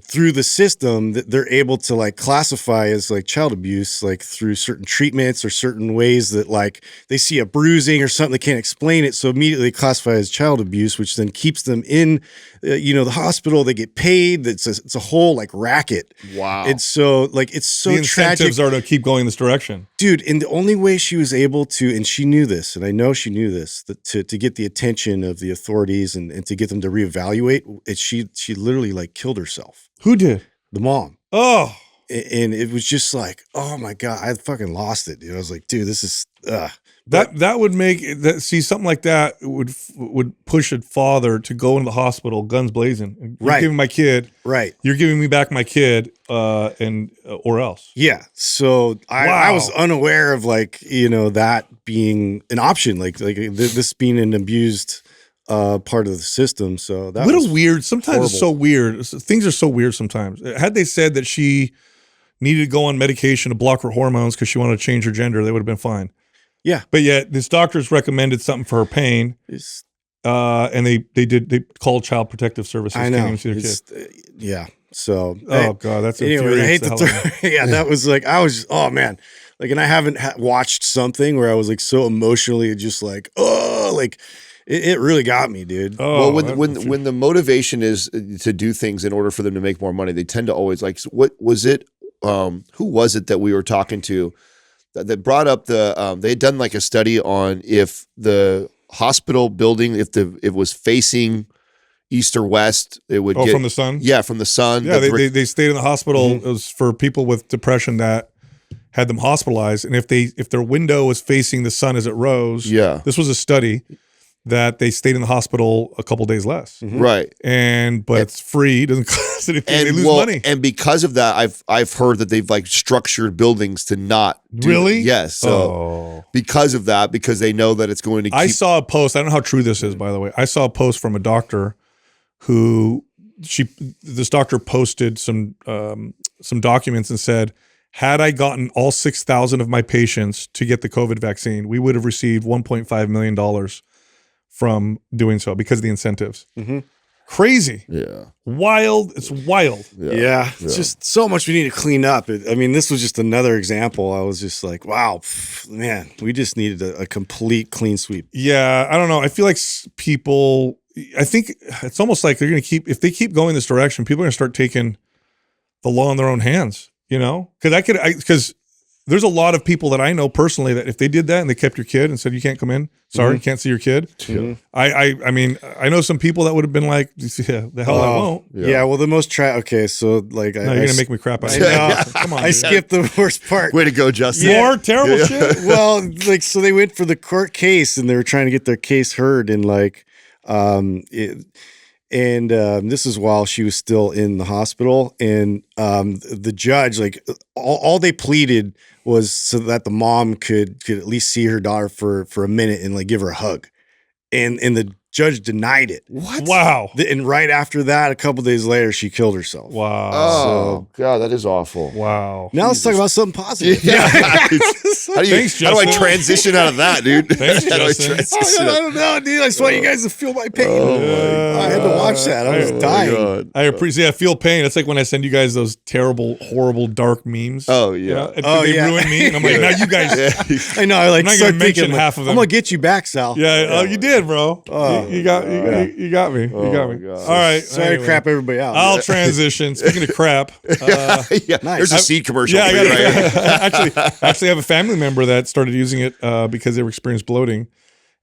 through the system that they're able to like classify as like child abuse, like through certain treatments or certain ways that like they see a bruising or something, they can't explain it, so immediately classify as child abuse, which then keeps them in the hospital. They get paid. It's a whole like racket. Wow. And so like it's so The incentives tragic, are to keep going this direction. dude. And the only way she was able to, and she knew this, and I know she knew this, that to get the attention of the authorities and to get them to reevaluate, she literally like killed herself. Who did? The mom. Oh, And it was just like, oh my God, I fucking lost it, dude. I was like, dude, this is that would make that. See, something like that would push a father to go into the hospital, guns blazing. You're Right. giving my kid. right. You're giving me back my kid, or else. Yeah. So I Wow. was unaware of like, that being an option, like this being an abused part of the system. So that What was a weird. Sometimes it's so weird. Things are so weird. Sometimes, had they said that she needed to go on medication to block her hormones because she wanted to change her gender, they would have been fine. Yeah. But yet, this doctor's recommended something for her pain, It's, and they called Child Protective Services. I Can't know. even see their It's, kid. yeah. So Oh God, that's anyway, I hate infuriates to the hell out of me. yeah, that was like, I was, oh man, like, and I haven't watched something where I was like so emotionally just like, oh, like it really got me, dude. Oh, Well, when the motivation is to do things in order for them to make more money, they tend to always like. What was it? Who was it that we were talking to that brought up the? They had done like a study on if the hospital building, if it was facing east or west, it would get from the sun. Yeah, from the sun. Yeah, The- they stayed in the hospital. It was for people with depression that had them hospitalized, and if their window was facing the sun as it rose, Yeah. this was a study that they stayed in the hospital a couple days less, right. but it's free, doesn't cost anything. They lose money. And because of that, I've heard that they've like structured buildings to not do Really? Yes. So because of that, because they know that it's going to keep I saw a post. I don't know how true this is, by the way. I saw a post from a doctor who this doctor posted some documents and said, had I gotten all 6,000 of my patients to get the COVID vaccine, we would have received $1.5 million from doing so because of the incentives. Crazy. Yeah. Wild. It's wild. Yeah, it's just so much we need to clean up. I mean, this was just another example. I was just like, wow, man, we just needed a complete clean sweep. Yeah, I don't know. I feel like I think it's almost like they're going to if they keep going this direction, people are going to start taking the law in their own hands, because there's a lot of people that I know personally that if they did that and they kept your kid and said, you can't come in, sorry, you can't see your kid. I mean, I know some people that would have been like, yeah, the hell I won't. Yeah, well, the most okay, so like, No, you're going to make me crap out of I you. know. Come on, I dude. skipped the worst part. Way to go, Justin. More terrible shit. Well, like, so they went for the court case and they were trying to get their case heard, and like, this is while she was still in the hospital, and the judge, like, all they pleaded was so that the mom could at least see her daughter for a minute and like give her a hug, and the judge denied it. What? Wow. And right after that, a couple days later, she killed herself. Wow. Oh, God, that is awful. Wow. Now let's talk about something positive. Yeah. how do I Justin. transition out of that, dude? Thanks, How do I Justin. transition I out- don't know, dude. I just want you guys to feel my pain. Oh, I had to watch that. I was dying. God. I appreciate. I feel pain. It's like when I send you guys those terrible, horrible, dark memes. Oh, yeah. And Oh, they yeah. ruin me, and I'm like, now you guys. Yeah. I know. I like I'm not start gonna mention thinking, like, half of them. I'm gonna get you back, Sal. Yeah. Oh, you did, bro. Oh, you got me. You got me. my God. All right. Sorry anyway. to crap everybody out. I'll transition. Speaking of crap, Yeah. Nice. There's a seed commercial. yeah, I for you, got right? actually have a family member that started using it because they were experiencing bloating,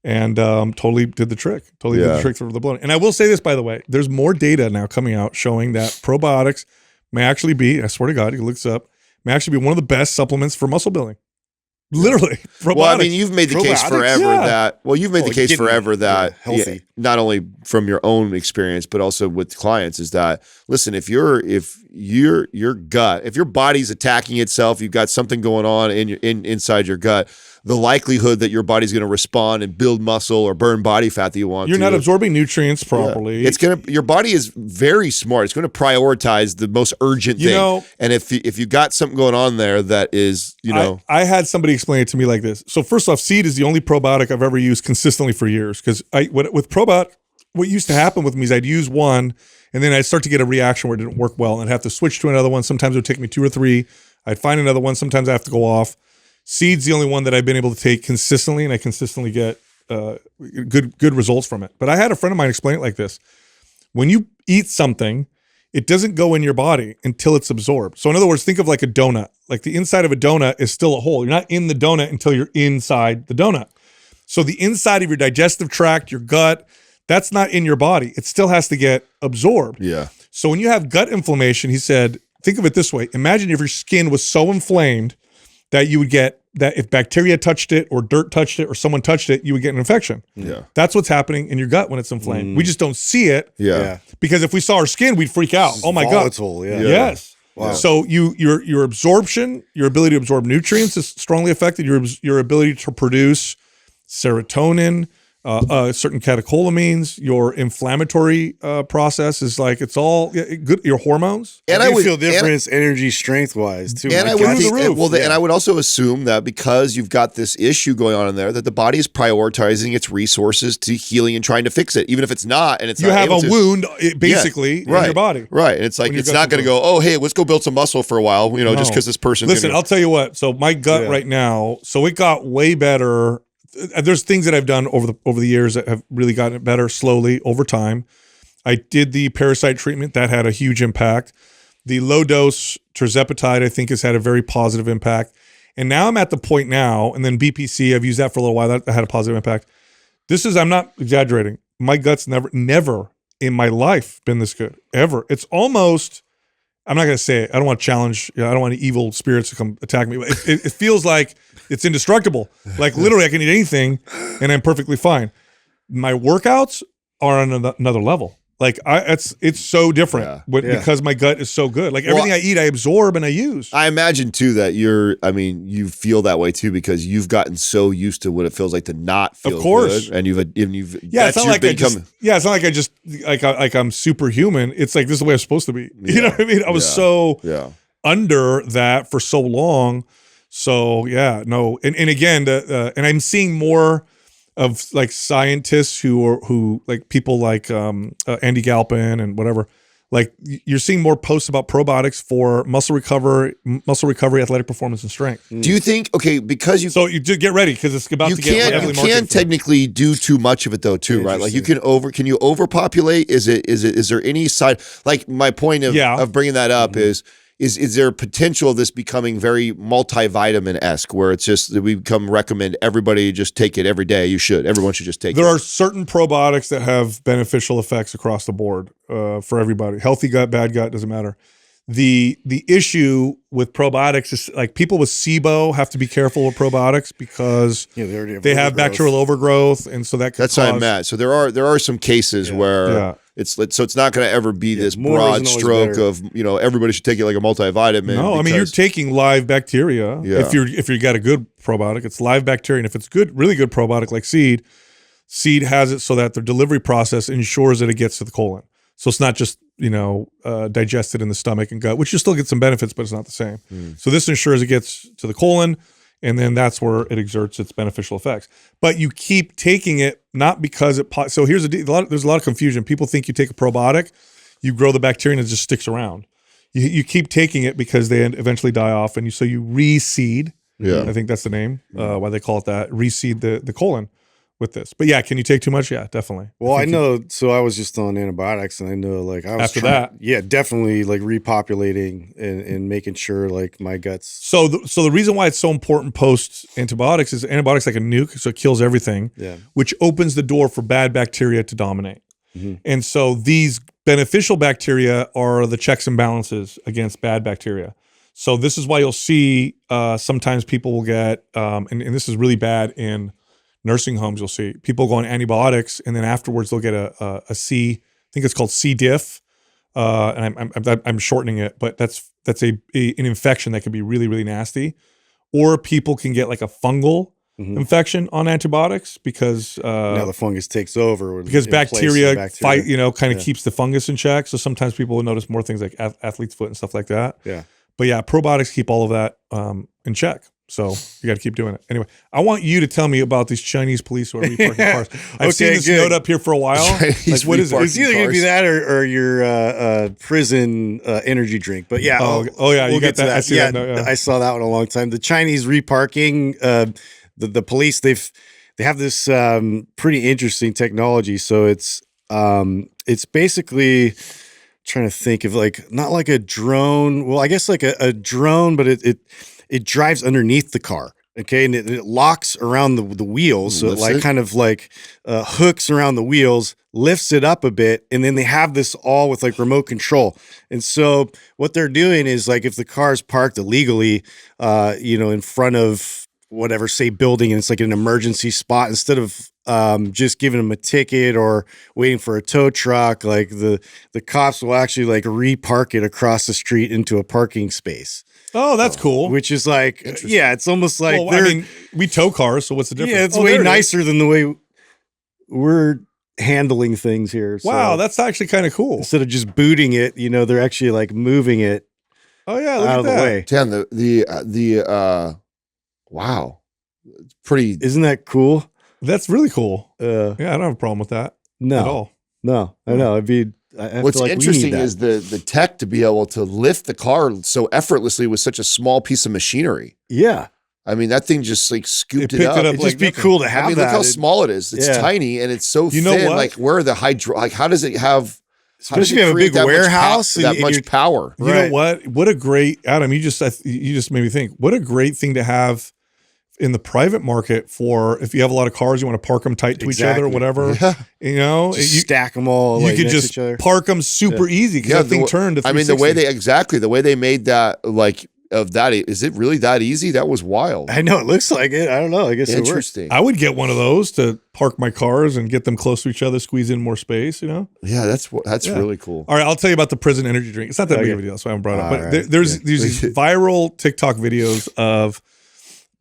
and totally did the trick. Totally did the trick for the bloating. And I will say this, by the way, there's more data now coming out showing that probiotics may actually be, I swear to God, you can look this up, may actually be one of the best supplements for muscle building. Literally. Probiotics. Well, I mean, you've made the case Probiotics? forever Yeah. you've made the case getting, forever that healthy. not only from your own experience, but also with clients is that, listen, if your gut, if your body's attacking itself, you've got something going on inside your gut, the likelihood that your body's going to respond and build muscle or burn body fat that you want you're to. not absorbing nutrients properly. Your body is very smart. It's going to prioritize the most urgent thing. know- and if you got something going on there that is, I had somebody explained it to me like this. So first off, Seed is the only probiotic I've ever used consistently for years. Because with probiotic, what used to happen with me is I'd use one, and then I'd start to get a reaction where it didn't work well, and I'd have to switch to another one. Sometimes it would take me 2 or 3. I'd find another one. Sometimes I have to go off. Seed's the only one that I've been able to take consistently, and I consistently get good results from it. But I had a friend of mine explain it like this. When you eat something, it doesn't go in your body until it's absorbed. So in other words, think of like a donut. Like the inside of a donut is still a hole. You're not in the donut until you're inside the donut. So the inside of your digestive tract, your gut, that's not in your body. It still has to get absorbed. Yeah. So when you have gut inflammation, he said, think of it this way. Imagine if your skin was so inflamed that you would get that if bacteria touched it or dirt touched it or someone touched it, you would get an infection. Yeah. That's what's happening in your gut when it's inflamed. We just don't see it. Yeah. Because if we saw our skin, we'd freak out. Oh my volatile, God. yeah. Yes. Wow. So your absorption, your ability to absorb nutrients is strongly affected. Your ability to produce serotonin, certain catecholamines, your inflammatory process is like, it's all good. Your hormones. And I feel difference energy strength wise too. And I would think, and I would also assume that because you've got this issue going on in there, that the body is prioritizing its resources to healing and trying to fix it, even if it's not. And it's you not have able a to, wound basically in your body, right? And it's like it's not going to go, oh hey, let's go build some muscle for a while, just because this person. Listen, I'll tell you what. So my gut right now, so it got way better. There's things that I've done over the years that have really gotten it better slowly over time. I did the parasite treatment that had a huge impact. The low dose tirzepatide I think has had a very positive impact. And now I'm at the point now, and then BPC, I've used that for a little while. That had a positive impact. I'm not exaggerating. My gut's never in my life been this good, ever. It's almost, I'm not going to say it. I don't want to challenge, I don't want any evil spirits to come attack me. But it feels like it's indestructible. Like literally I can eat anything and I'm perfectly fine. My workouts are on another level. Like it's so different because my gut is so good. Like everything I eat, I absorb and I use. I imagine too that you feel that way too because you've gotten so used to what it feels like to not feel good. And you've it's not like I'm superhuman. It's like this is the way I'm supposed to be. You know what I mean? I was so under that for so long. So and again, and I'm seeing more of like scientists who like people like Andy Galpin and whatever. Like you're seeing more posts about probiotics for muscle recovery, athletic performance, and strength. Do you think because you just get ready because it's about to get heavily marketed. You can technically do too much of it though too, right? Like can you overpopulate? Is there any side? Like my point of bringing that up is there potential of this becoming very multivitamin-esque where it's just that we recommend everybody just take it every day? Everyone should just take it. There are certain probiotics that have beneficial effects across the board for everybody. Healthy gut, bad gut, doesn't matter. The issue with probiotics is like people with SIBO have to be careful with probiotics because they have bacterial overgrowth, and so that's how I'm at. So there are some cases where it's not going to ever be this broad stroke of everybody should take it like a multivitamin. No, I mean you're taking live bacteria. If you got a good probiotic, it's live bacteria, and if it's really good probiotic like Seed has it so that the delivery process ensures that it gets to the colon. So it's not just digested in the stomach and gut, which you still get some benefits, but it's not the same. So this ensures it gets to the colon, and then that's where it exerts its beneficial effects. But you keep taking it not because it. So here's there's a lot of confusion. People think you take a probiotic, you grow the bacteria, and it just sticks around. You keep taking it because they eventually die off, and so you reseed. Yeah, I think that's the name why they call it that. Reseed the colon with this. But can you take too much? Yeah, definitely. Well, I know. So I was just on antibiotics, and I know like I was definitely like repopulating and making sure like my guts. So the reason why it's so important post antibiotics is antibiotics like a nuke, so it kills everything. Yeah. Which opens the door for bad bacteria to dominate. And so these beneficial bacteria are the checks and balances against bad bacteria. So this is why you'll see sometimes people will get and this is really bad in nursing homes. You'll see people go on antibiotics, and then afterwards they'll get a C. I think it's called C. diff, and I'm shortening it, but that's an infection that can be really, really nasty. Or people can get like a fungal infection on antibiotics because now the fungus takes over because bacteria fight, kind of keeps the fungus in check. So sometimes people will notice more things like athlete's foot and stuff like that. Yeah, but probiotics keep all of that in check. So you got to keep doing it. Anyway, I want you to tell me about these Chinese police who are reparking cars. I've seen this note up here for a while. Like, what is it? It's either going to be that or your prison energy drink. But yeah. Oh yeah, you get that. I see that note, yeah. I saw that one a long time. The Chinese reparking, the police, they have this pretty interesting technology. So it's basically trying to think of like, not like a drone. Well, I guess like a drone, but it drives underneath the car. Okay. And it locks around the wheels. So it like kind of like hooks around the wheels, lifts it up a bit. And then they have this all with like remote control. And so what they're doing is like, if the car is parked illegally, in front of whatever, say building, and it's like an emergency spot, instead of just giving them a ticket or waiting for a tow truck, like the cops will actually like repark it across the street into a parking space. Oh, that's cool. Which is like, yeah, it's almost like, we tow cars, so what's the difference? Yeah, it's way nicer than the way we're handling things here. So wow, that's actually kind of cool. Instead of just booting it, they're actually like moving it. Oh yeah, look out at of that. the way. Dan, the wow, it's pretty. Isn't that cool? That's really cool. Yeah, I don't have a problem with that no, at all. No, I know. It'd be. What's interesting is the tech to be able to lift the car so effortlessly with such a small piece of machinery. Yeah. I mean, that thing just like scooped it up. It'd just be cool to have that. Look how small it is. It's tiny and it's so thin. Know what? Like, where are the like, how does it have? Especially if you have a big warehouse. That much power. You know what? What a great, Adam, you just made me think, what a great thing to have in the private market for if you have a lot of cars, you want to park them tight to each other or whatever. Yeah. You stack them all. You like, could just park them super easy because that thing turned to 360. I mean, the way they made that, like, of that, is it really that easy? That was wild. I know, it looks like it. I don't know. I guess interesting. I would get one of those to park my cars and get them close to each other, squeeze in more space, Yeah, that's really cool. All right, I'll tell you about the prison energy drink. It's not that big of a deal, so I haven't brought it up. But there's these viral TikTok videos of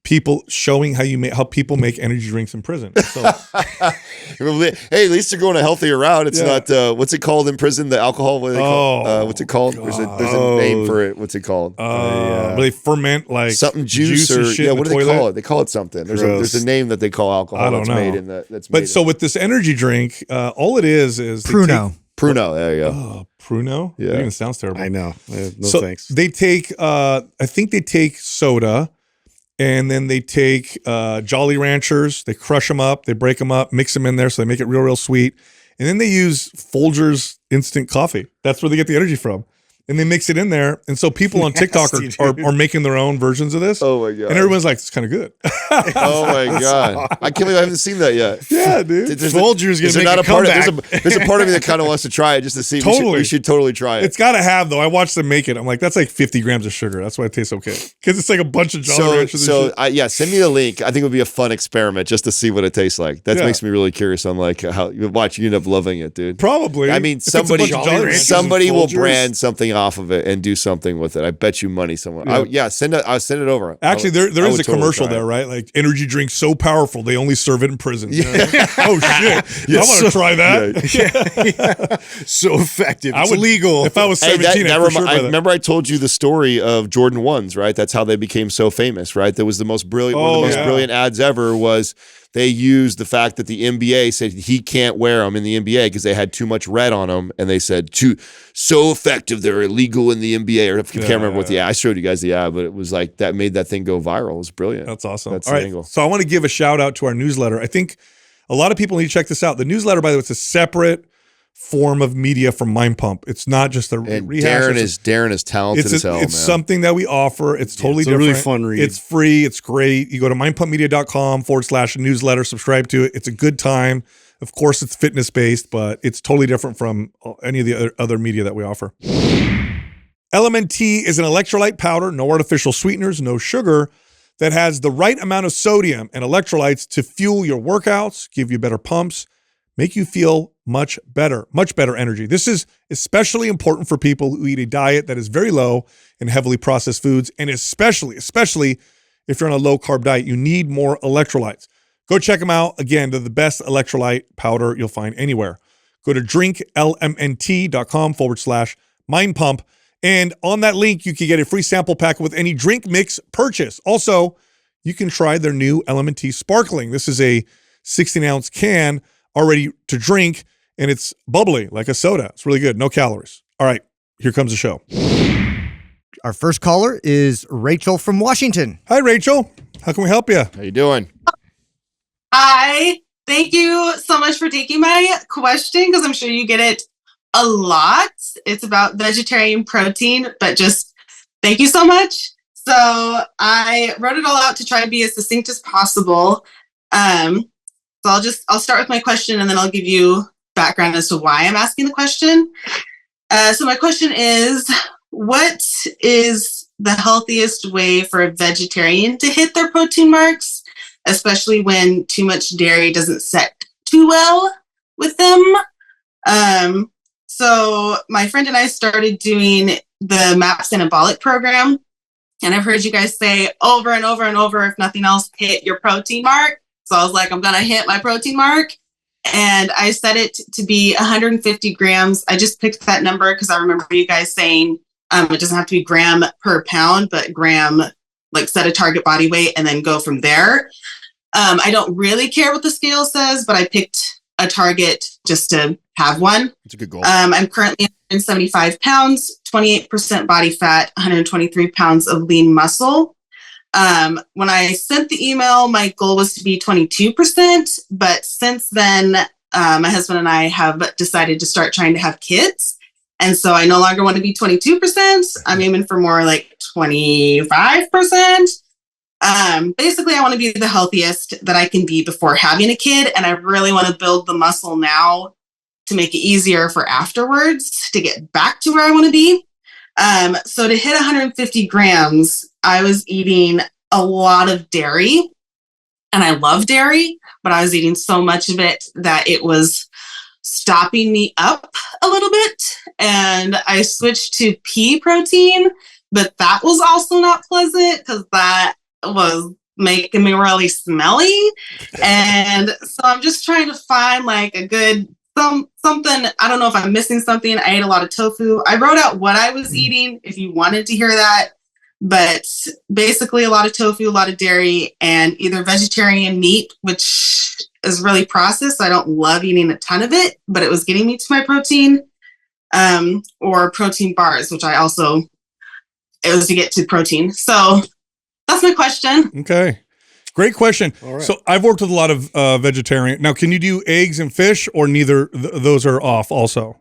people showing how people make energy drinks in prison. So, hey, at least they're going a healthier route. It's not what's it called in prison? The alcohol. What's it called? There's a name for it. What's it called? Where they ferment like something juice or shit what do they call it? They call it something. There's a name that they call alcohol. I don't know. Made in that. But so with this energy drink, all it is Pruno. Pruno. There you go. Oh, Pruno. Yeah, that even sounds terrible. I know. No thanks. They take. I think they take soda. And then they take Jolly Ranchers, they crush them up, they break them up, mix them in there so they make it real, real sweet. And then they use Folgers instant coffee. That's where they get the energy from. And they mix it in there. And so people on TikTok are making their own versions of this. Oh, my God. And everyone's like, it's kind of good. Oh, my God. I can't believe I haven't seen that yet. Yeah, dude. Folgers going to make a comeback. There's a part of me that kind of wants to try it just to see. Totally. We should totally try it. It's got to have, though. I watched them make it. I'm like, that's like 50 grams of sugar. That's why it tastes okay. Because it's like a bunch of Jolly Ranchers and shit. Send me the link. I think it would be a fun experiment just to see what it tastes like. That makes me really curious on like how you watch. You end up loving it, dude. Probably. I mean, somebody will brand something off of it and do something with it. I bet you money someone. I'll send it over. Actually, there is a commercial there, right? Like energy drink so powerful they only serve it in prison. Yeah. Oh shit! I want to try that. So effective. It's legal. If I was 17, I remember I told you the story of Jordan 1s, right? That's how they became so famous, right? That was the most brilliant. One of the most brilliant ads ever was. They used the fact that the NBA said he can't wear them in the NBA because they had too much red on them, and they said so effective they're illegal in the NBA. Or I can't remember what I showed you guys the ad, but it was like that made that thing go viral. It was brilliant. That's awesome. That's all the right, angle. So I want to give a shout out to our newsletter. I think a lot of people need to check this out. The newsletter, by the way, it's a separate form of media from Mind Pump. It's not just a rehash. Darren is talented as hell. It's something that we offer. It's totally it's different. A really fun read. It's free. It's great. You go to mindpumpmedia.com/newsletter, subscribe to it. It's a good time. Of course, it's fitness based, but it's totally different from any of the other media that we offer. LMNT is an electrolyte powder, no artificial sweeteners, no sugar, that has the right amount of sodium and electrolytes to fuel your workouts, give you better pumps, make you feel much better energy. This is especially important for people who eat a diet that is very low in heavily processed foods, and especially if you're on a low-carb diet, you need more electrolytes. Go check them out. Again, they're the best electrolyte powder you'll find anywhere. Go to drinklmnt.com/mindpump, and on that link, you can get a free sample pack with any drink mix purchase. Also, you can try their new LMNT Sparkling. This is a 16-ounce can already to drink, and it's bubbly like a soda. It's really good. No calories. All right, here comes the show. Our first caller is Rachel from Washington. Hi, Rachel. How can we help you? How you doing? Hi. Thank you so much for taking my question, because I'm sure you get it a lot. It's about vegetarian protein, but just thank you so much. So I wrote it all out to try and be as succinct as possible. So I'll start with my question, and then I'll give you background as to why I'm asking the question. So my question is, what is the healthiest way for a vegetarian to hit their protein marks, especially when too much dairy doesn't set too well with them? So my friend and I started doing the MAPS Anabolic program, and I've heard you guys say over and over and over, if nothing else, hit your protein mark. So I was like, I'm going to hit my protein mark. And I set it to be 150 grams. I just picked that number because I remember you guys saying it doesn't have to be gram per pound, but gram, like set a target body weight and then go from there. I don't really care what the scale says, but I picked a target just to have one. It's a good goal. I'm currently 175 pounds, 28% body fat, 123 pounds of lean muscle. When I sent the email, my goal was to be 22%, but since then, my husband and I have decided to start trying to have kids. And so I no longer want to be 22%. I'm aiming for more like 25%. Basically, I want to be the healthiest that I can be before having a kid. And I really want to build the muscle now to make it easier for afterwards to get back to where I want to be. So to hit 150 grams, I was eating a lot of dairy, and I love dairy, but I was eating so much of it that it was stopping me up a little bit. And I switched to pea protein, but that was also not pleasant because that was making me really smelly. And so I'm just trying to find like a good something. I don't know if I'm missing something. I ate a lot of tofu. I wrote out what I was eating if you wanted to hear that. But basically a lot of tofu, a lot of dairy, and either vegetarian meat, which is really processed. I don't love eating a ton of it, but it was getting me to my protein, or protein bars, which it was to get to protein. So that's my question. Okay. Great question. All right. So I've worked with a lot of vegetarian. Now, can you do eggs and fish, or neither those are off also?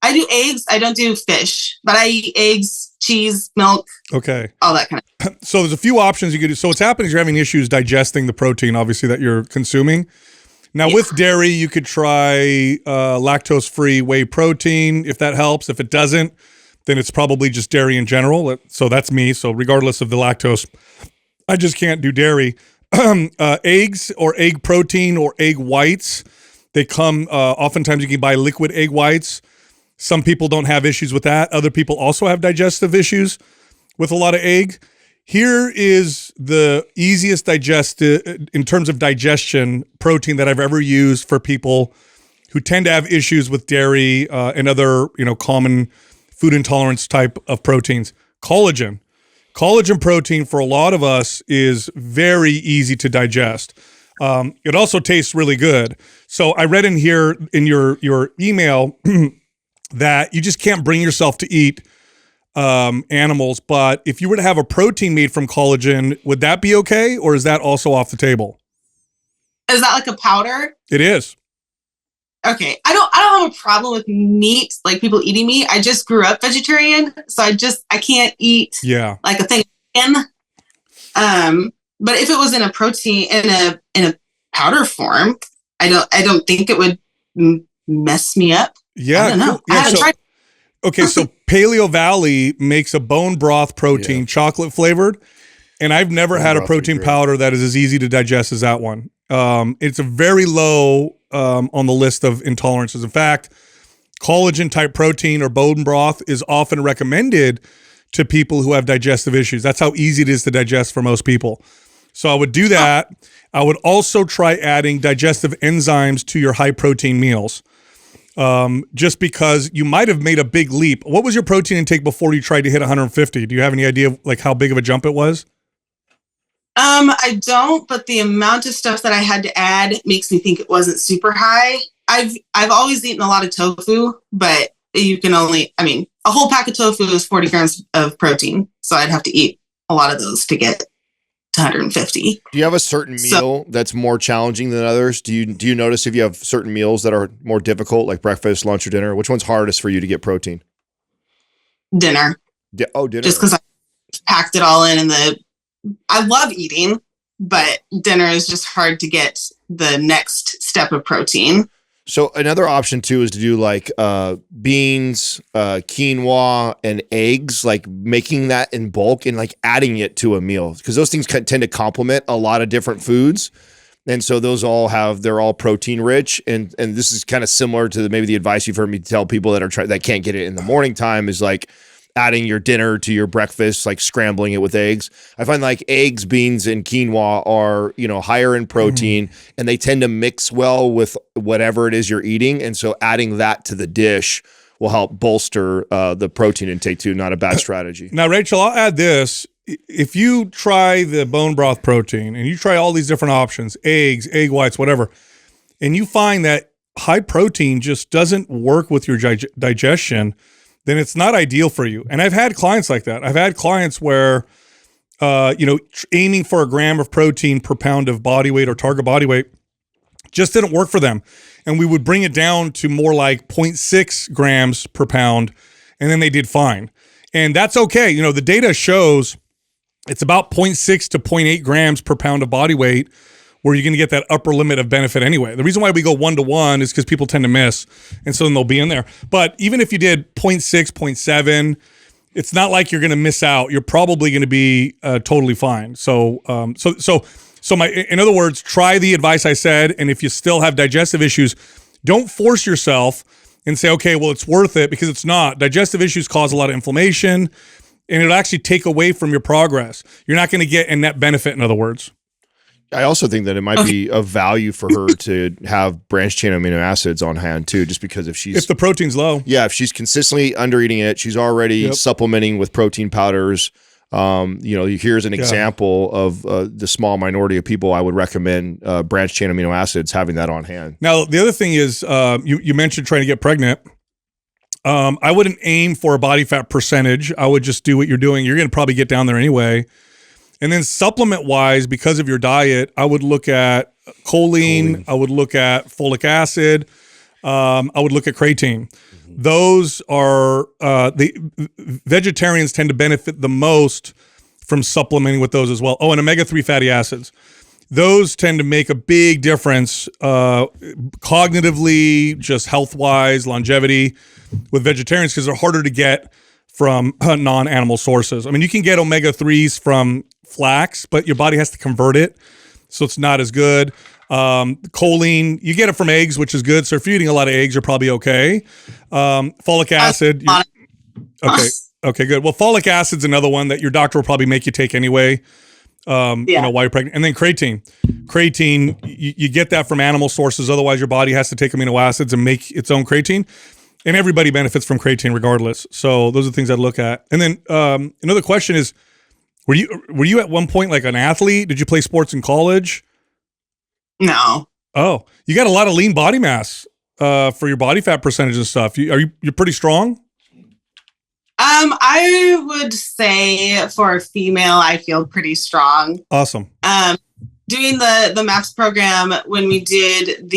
I do eggs. I don't do fish, but I eat eggs, cheese, milk, Okay. all that kind of. So there's a few options you could do. So what's happening is you're having issues digesting the protein, obviously, that you're consuming. Now, with dairy, you could try lactose-free whey protein, if that helps. If it doesn't, then it's probably just dairy in general. So that's me. So regardless of the lactose, I just can't do dairy. Eggs or egg protein or egg whites, they come, oftentimes you can buy liquid egg whites. Some people don't have issues with that. Other people also have digestive issues with a lot of egg. Here is the easiest in terms of digestion protein that I've ever used for people who tend to have issues with dairy and other, common food intolerance type of proteins. Collagen. Collagen protein for a lot of us is very easy to digest. It also tastes really good. So I read in here in your email that you just can't bring yourself to eat animals. But if you were to have a protein made from collagen, would that be okay? Or is that also off the table? Is that like a powder? It is. Okay. I don't have a problem with meat, like people eating meat. I just grew up vegetarian. So I can't eat like a thing. But if it was in a protein, in a powder form, I don't think it would mess me up. Yeah. I don't know. Cool. Yeah, I haven't tried. Okay, so Paleo Valley makes a bone broth protein, chocolate flavored, and I've never had a protein powder that is as easy to digest as that one. It's a very low on the list of intolerances. In fact, collagen type protein or bone broth is often recommended to people who have digestive issues. That's how easy it is to digest for most people. So I would do that. I would also try adding digestive enzymes to your high protein meals. Just because you might have made a big leap. What was your protein intake before you tried to hit 150? Do you have any idea of like how big of a jump it was? I don't, but the amount of stuff that I had to add makes me think it wasn't super high. I've always eaten a lot of tofu, but you can only, I mean, a whole pack of tofu is 40 grams of protein. So I'd have to eat a lot of those to get to 150. Do you have a certain meal that's more challenging than others? Do you notice if you have certain meals that are more difficult, like breakfast, lunch, or dinner? Which one's hardest for you to get protein? Dinner. Dinner. Just because I packed it all in I love eating, but dinner is just hard to get the next step of protein. So another option too is to do like beans, quinoa, and eggs, like making that in bulk and like adding it to a meal, because those things tend to complement a lot of different foods. And so those they're all protein rich. And this is kind of similar to maybe the advice you've heard me tell people that can't get it in the morning time, is like adding your dinner to your breakfast, like scrambling it with eggs. I find like eggs, beans, and quinoa are, higher in protein, and they tend to mix well with whatever it is you're eating. And so adding that to the dish will help bolster the protein intake too. Not a bad strategy. Now, Rachel, I'll add this. If you try the bone broth protein and you try all these different options, eggs, egg whites, whatever, and you find that high protein just doesn't work with your digestion, then it's not ideal for you. And I've had clients like that. I've had clients where, aiming for a gram of protein per pound of body weight or target body weight just didn't work for them. And we would bring it down to more like 0.6 grams per pound, and then they did fine. And that's okay. The data shows it's about 0.6 to 0.8 grams per pound of body weight where you're going to get that upper limit of benefit anyway. The reason why we go 1-to-1 is because people tend to miss, and so then they'll be in there. But even if you did 0.6, 0.7, it's not like you're going to miss out. You're probably going to be totally fine. So in other words, try the advice I said, and if you still have digestive issues, don't force yourself and say, okay, well, it's worth it, because it's not. Digestive issues cause a lot of inflammation, and it'll actually take away from your progress. You're not going to get a net benefit, in other words. I also think that it might be of value for her to have branched chain amino acids on hand too, just because if the protein's low. Yeah, if she's consistently under eating it, she's already supplementing with protein powders. Here's an example of the small minority of people I would recommend branched chain amino acids, having that on hand. Now, the other thing is, you mentioned trying to get pregnant. I wouldn't aim for a body fat percentage. I would just do what you're doing. You're going to probably get down there anyway. And then supplement wise, because of your diet, I would look at choline. I would look at folic acid. I would look at creatine. Those are the vegetarians tend to benefit the most from supplementing with those as well. Oh, and omega-3 fatty acids. Those tend to make a big difference cognitively, just health-wise, longevity with vegetarians, because they're harder to get from non-animal sources. I mean, you can get omega-3s from flax, but your body has to convert it, so it's not as good. Choline, you get it from eggs, which is good. So if you're eating a lot of eggs, you're probably okay. Folic acid. Okay, good. Well, folic acid's another one that your doctor will probably make you take anyway. While you're pregnant. And then creatine. You get that from animal sources. Otherwise, your body has to take amino acids and make its own creatine. And everybody benefits from creatine regardless. So those are the things I'd look at. And then another question is, were you at one point like an athlete? Did you play sports in college? No. Oh, you got a lot of lean body mass for your body fat percentage and stuff. You're pretty strong? I would say for a female, I feel pretty strong. Awesome. Doing the MAPS program, when we did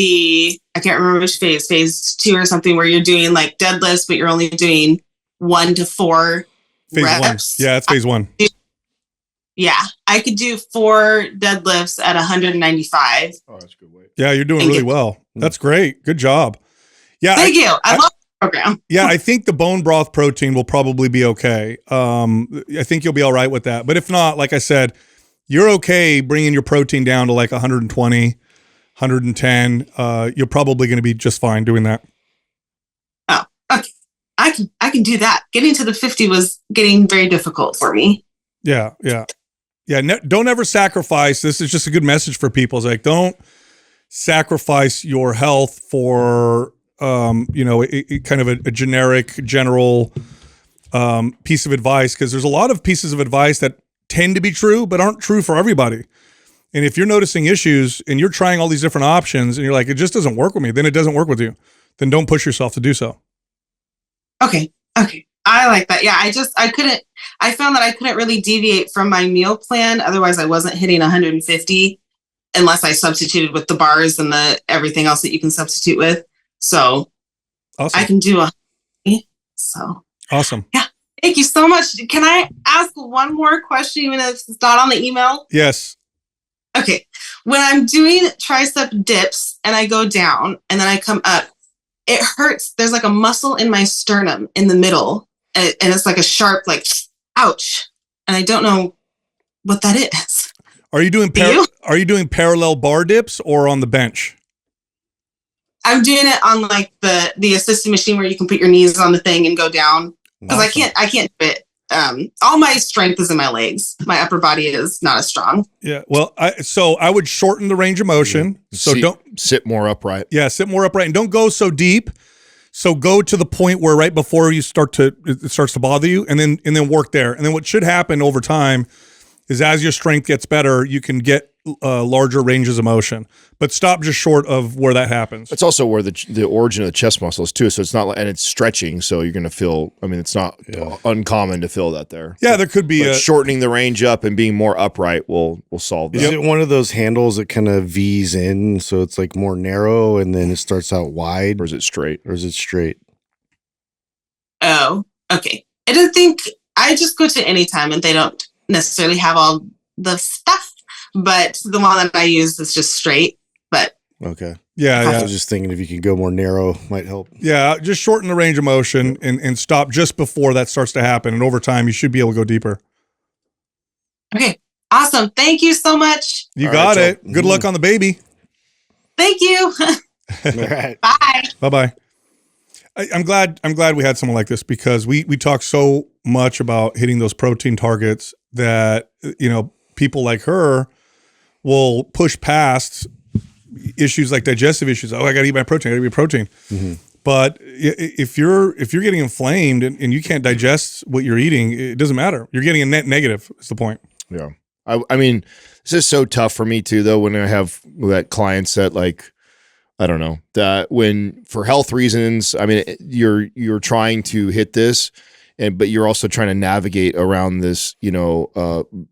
I can't remember which phase 2 or something, where you're doing like deadlifts, but you're only doing 1 to 4 phase reps. 1. Yeah, it's phase 1. Yeah, I could do 4 deadlifts at 195. Oh, that's a good weight. Yeah, you're doing really well. That's great. Good job. Yeah. Thank you. I love the program. Yeah, I think the bone broth protein will probably be okay. I think you'll be all right with that. But if not, like I said, you're okay bringing your protein down to like 120, 110. You're probably going to be just fine doing that. Oh, okay. I can do that. Getting to the 50 was getting very difficult for me. Yeah. Don't ever sacrifice. This is just a good message for people. It's like, don't sacrifice your health for, kind of a generic, general piece of advice. Because there's a lot of pieces of advice that tend to be true, but aren't true for everybody. And if you're noticing issues and you're trying all these different options and you're like, it just doesn't work with me, then it doesn't work with you. Then don't push yourself to do so. Okay. I like that. Yeah, I found that I couldn't really deviate from my meal plan. Otherwise I wasn't hitting 150 unless I substituted with the bars and the everything else that you can substitute with. So awesome. I can do 100. So awesome. Yeah. Thank you so much. Can I ask one more question, even if it's not on the email? Yes. Okay. When I'm doing tricep dips and I go down and then I come up, it hurts. There's like a muscle in my sternum in the middle, and it's like a sharp, like, ouch. And I don't know what that is. Are you doing parallel bar dips or on the bench? I'm doing it on like the assisted machine where you can put your knees on the thing and go down. Because awesome. I can't do it. All my strength is in my legs. My upper body is not as strong. Yeah. Well, I would shorten the range of motion. Yeah. So don't sit more upright. Yeah. Sit more upright and don't go so deep. So go to the point where right before it starts to bother you and then work there. And then what should happen over time is as your strength gets better, you can get larger ranges of motion, but stop just short of where that happens. It's also where the origin of the chest muscle is too. So it's not like, and it's stretching. So you're going to feel, I mean, it's not uncommon to feel that there. Yeah. There could be shortening the range up and being more upright will solve that. Is it one of those handles that kind of V's in? So it's like more narrow and then it starts out wide, or is it straight? Oh, okay. I don't think I just go to Anytime and they don't necessarily have all the stuff. But the one that I use is just straight. But okay, yeah. I was just thinking if you could go more narrow, might help. Yeah, just shorten the range of motion and stop just before that starts to happen. And over time, you should be able to go deeper. Okay, awesome. Thank you so much. You got it. Good luck on the baby. Thank you. All right. Bye. Bye. I'm glad we had someone like this because we talk so much about hitting those protein targets that people like her will push past issues like digestive issues. Oh, I got to eat my protein. I got to eat protein. Mm-hmm. But if you're getting inflamed and you can't digest what you're eating, it doesn't matter. You're getting a net negative. Is the point? Yeah. I mean, this is so tough for me too, though. When I have that clients that like, I don't know, that when for health reasons, I mean, you're trying to hit this. But you're also trying to navigate around this,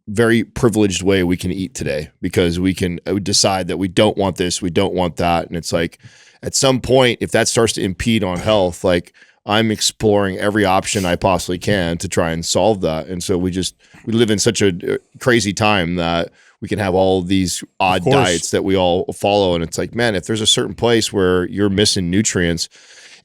very privileged way we can eat today because we can decide that we don't want this, we don't want that. And it's like at some point, if that starts to impede on health, like I'm exploring every option I possibly can to try and solve that. And so we live in such a crazy time that we can have all these odd diets that we all follow. And it's like, man, if there's a certain place where you're missing nutrients,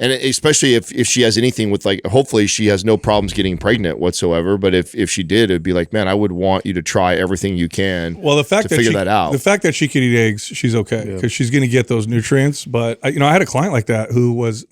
and especially if she has anything with like, hopefully she has no problems getting pregnant whatsoever. But if she did, it'd be like, man, I would want you to try everything you can. Well, the fact to figure that out. The fact that she could eat eggs, she's okay because she's going to get those nutrients. But I had a client like that who was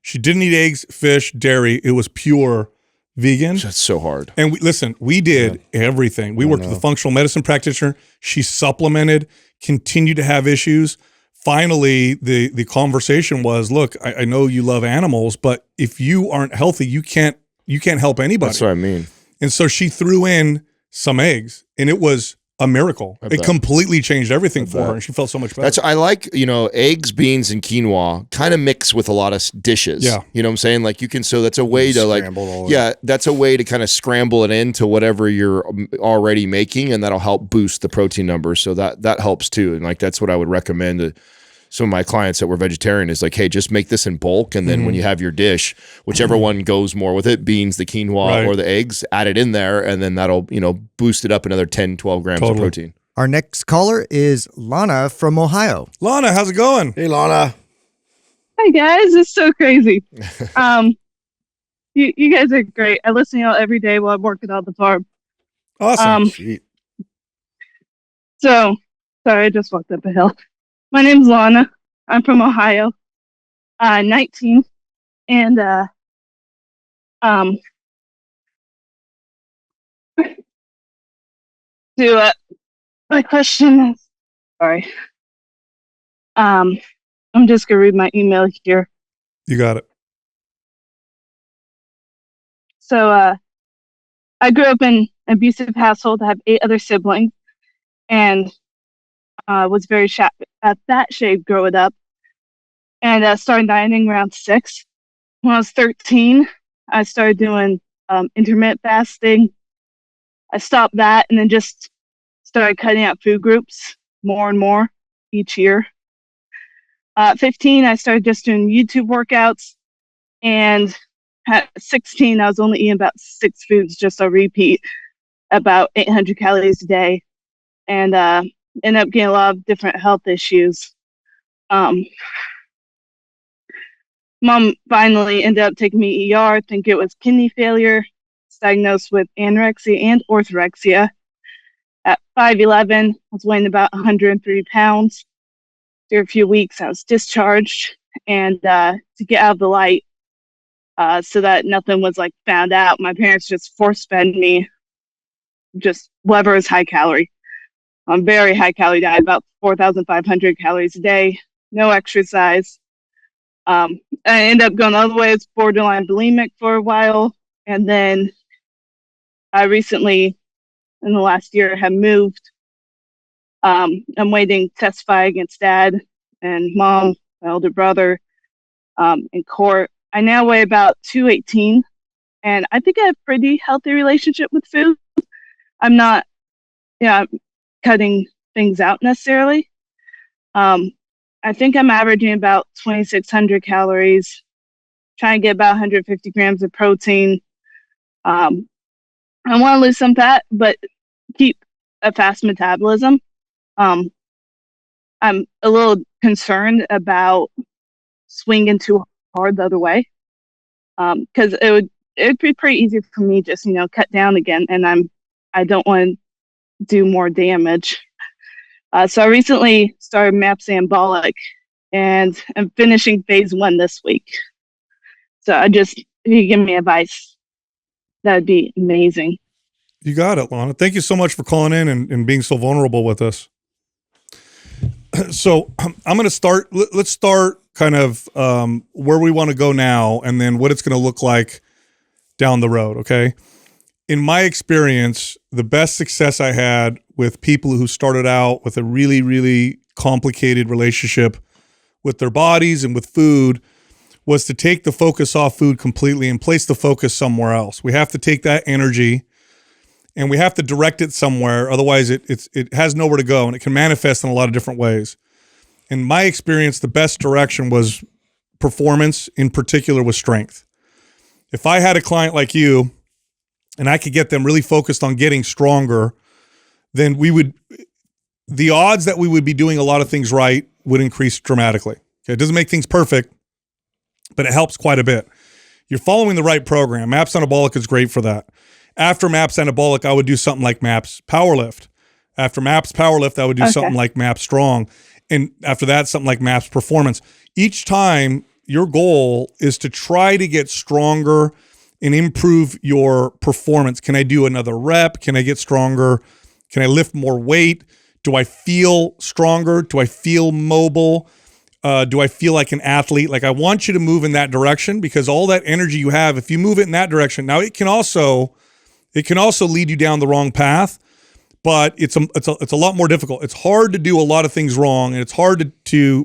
she didn't eat eggs, fish, dairy. It was pure vegan. That's so hard. And we did everything. We worked with a functional medicine practitioner. She supplemented, continued to have issues. Finally, the conversation was, look, I know you love animals, but if you aren't healthy, you can't help anybody. That's what I mean. And so she threw in some eggs, and it was a miracle. It completely changed everything for her, and she felt so much better. I like, eggs, beans, and quinoa kind of mix with a lot of dishes. Yeah. You know what I'm saying? Like you can, so that's a way to that's a way to kind of scramble it into whatever you're already making, and that'll help boost the protein numbers. So that helps too. And like, that's what I would recommend to some of my clients that were vegetarian is like, hey, just make this in bulk. And then when you have your dish, whichever one goes more with it, beans, the quinoa, or the eggs, add it in there. And then that'll, boost it up another 10, 12 grams of protein. Our next caller is Lana from Ohio. Lana, how's it going? Hey, Lana. Hi, guys. It's so crazy. You guys are great. I listen to y'all every day while I'm working on the farm. Awesome. So, sorry, I just walked up a hill. My name's Lana. I'm from Ohio, 19, and my question is, sorry, I'm just gonna read my email here. You got it. So, I grew up in abusive household. I have 8 other siblings, and was very at that shape growing up. And started dieting around 6. When I was 13, I started doing intermittent fasting. I stopped that and then just started cutting out food groups more and more each year. 15, I started just doing YouTube workouts. And at 16, I was only eating about 6 foods, just a repeat, about 800 calories a day. And ended up getting a lot of different health issues. Mom finally ended up taking me ER. I think it was kidney failure. Diagnosed with anorexia and orthorexia. At 5'11", I was weighing about 103 pounds. After a few weeks, I was discharged, and to get out of the light, so that nothing was like found out, my parents just force-fed me just whatever is high calorie. I'm very high calorie diet, about 4,500 calories a day, no exercise. I ended up going all the way as borderline bulimic for a while, and then I recently, in the last year, have moved. I'm waiting to testify against Dad and Mom, my older brother, in court. I now weigh about 218, and I think I have a pretty healthy relationship with food. I'm not, cutting things out necessarily. I think I'm averaging about 2,600 calories, trying to get about 150 grams of protein. I want to lose some fat, but keep a fast metabolism. I'm a little concerned about swinging too hard the other way, because it'd be pretty easy for me just cut down again, and I don't want to do more damage. So I recently started MAPS Anabolic, and I'm finishing phase 1 this week. So if you give me advice, that'd be amazing. You got it, Lana. Thank you so much for calling in and being so vulnerable with us. So I'm going to start. Let's start kind of where we want to go now, and then what it's going to look like down the road. Okay. In my experience, the best success I had with people who started out with a really, really complicated relationship with their bodies and with food was to take the focus off food completely and place the focus somewhere else. We have to take that energy and we have to direct it somewhere. Otherwise, it has nowhere to go, and it can manifest in a lot of different ways. In my experience, the best direction was performance, in particular with strength. If I had a client like you and I could get them really focused on getting stronger, then the odds that we would be doing a lot of things right would increase dramatically. Okay? It doesn't make things perfect, but it helps quite a bit. You're following the right program. MAPS Anabolic is great for that. After MAPS Anabolic, I would do something like MAPS Powerlift. After MAPS Powerlift, I would do something like MAPS Strong. And after that, something like MAPS Performance. Each time, your goal is to try to get stronger and improve your performance. Can I do another rep? Can I get stronger? Can I lift more weight? Do I feel stronger? Do I feel mobile? Do I feel like an athlete? Like, I want you to move in that direction, because all that energy you have, if you move it in that direction, now it can also lead you down the wrong path, but it's a lot more difficult. It's hard to do a lot of things wrong, and it's hard to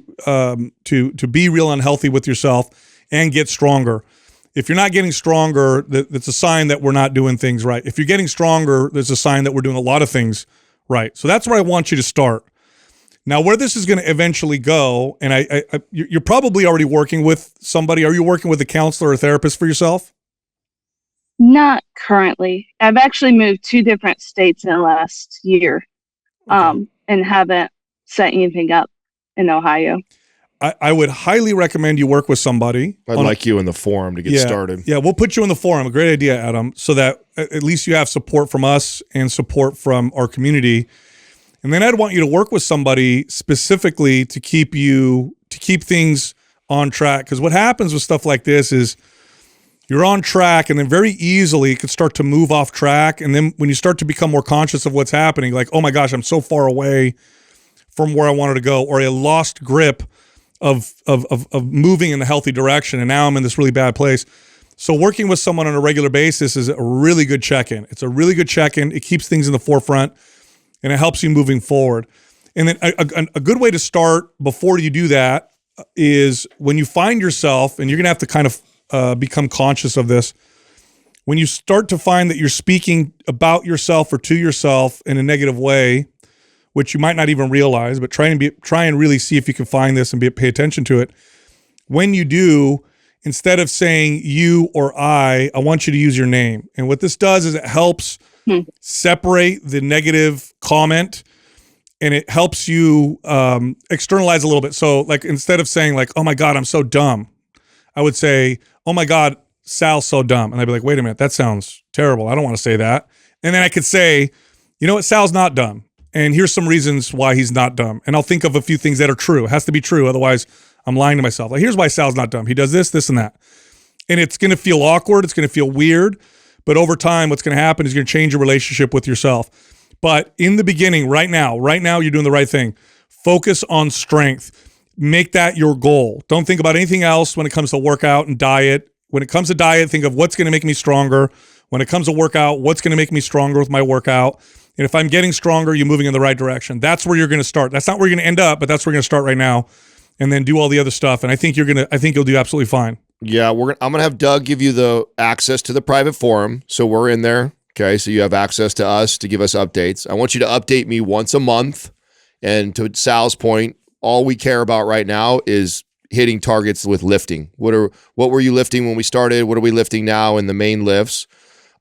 be real unhealthy with yourself and get stronger. If you're not getting stronger, that's a sign that we're not doing things right. If you're getting stronger, there's a sign that we're doing a lot of things right. So that's where I want you to start. Now, where this is going to eventually go, and you're probably already working with somebody. Are you working with a counselor or therapist for yourself? Not currently. I've actually moved 2 different states in the last year, and haven't set anything up in Ohio. I would highly recommend you work with somebody. I'd like you in the forum to get started. Yeah, we'll put you in the forum. A great idea, Adam, so that at least you have support from us and support from our community. And then I'd want you to work with somebody specifically to keep things on track. Because what happens with stuff like this is you're on track, and then very easily it could start to move off track. And then when you start to become more conscious of what's happening, like, oh my gosh, I'm so far away from where I wanted to go, or I lost grip of moving in the healthy direction, and now I'm in this really bad place. So working with someone on a regular basis is a really good check-in. It's a really good check-in. It keeps things in the forefront, and it helps you moving forward. And then a good way to start before you do that is when you find yourself, and you're going to have to kind of become conscious of this, when you start to find that you're speaking about yourself or to yourself in a negative way, which you might not even realize, but try and really see if you can find this and pay attention to it. When you do, instead of saying you or I want you to use your name. And what this does is it helps separate the negative comment, and it helps you externalize a little bit. So like instead of saying like, oh my God, I'm so dumb, I would say, oh my God, Sal's so dumb. And I'd be like, wait a minute, that sounds terrible. I don't want to say that. And then I could say, you know what, Sal's not dumb. And here's some reasons why he's not dumb. And I'll think of a few things that are true. It has to be true. Otherwise, I'm lying to myself. Like, here's why Sal's not dumb. He does this, this, and that. And it's going to feel awkward. It's going to feel weird. But over time, what's going to happen is you're going to change your relationship with yourself. But in the beginning, right now, you're doing the right thing. Focus on strength. Make that your goal. Don't think about anything else when it comes to workout and diet. When it comes to diet, think of what's going to make me stronger. When it comes to workout, what's going to make me stronger with my workout. And if I'm getting stronger, you're moving in the right direction. That's where you're going to start. That's not where you're going to end up, but that's where you're going to start right now. And then do all the other stuff. And I think you'll do absolutely fine. Yeah, I'm gonna have Doug give you the access to the private forum. So we're in there. Okay, so you have access to us to give us updates. I want you to update me once a month. And to Sal's point, all we care about right now is hitting targets with lifting. What were you lifting when we started? What are we lifting now in the main lifts?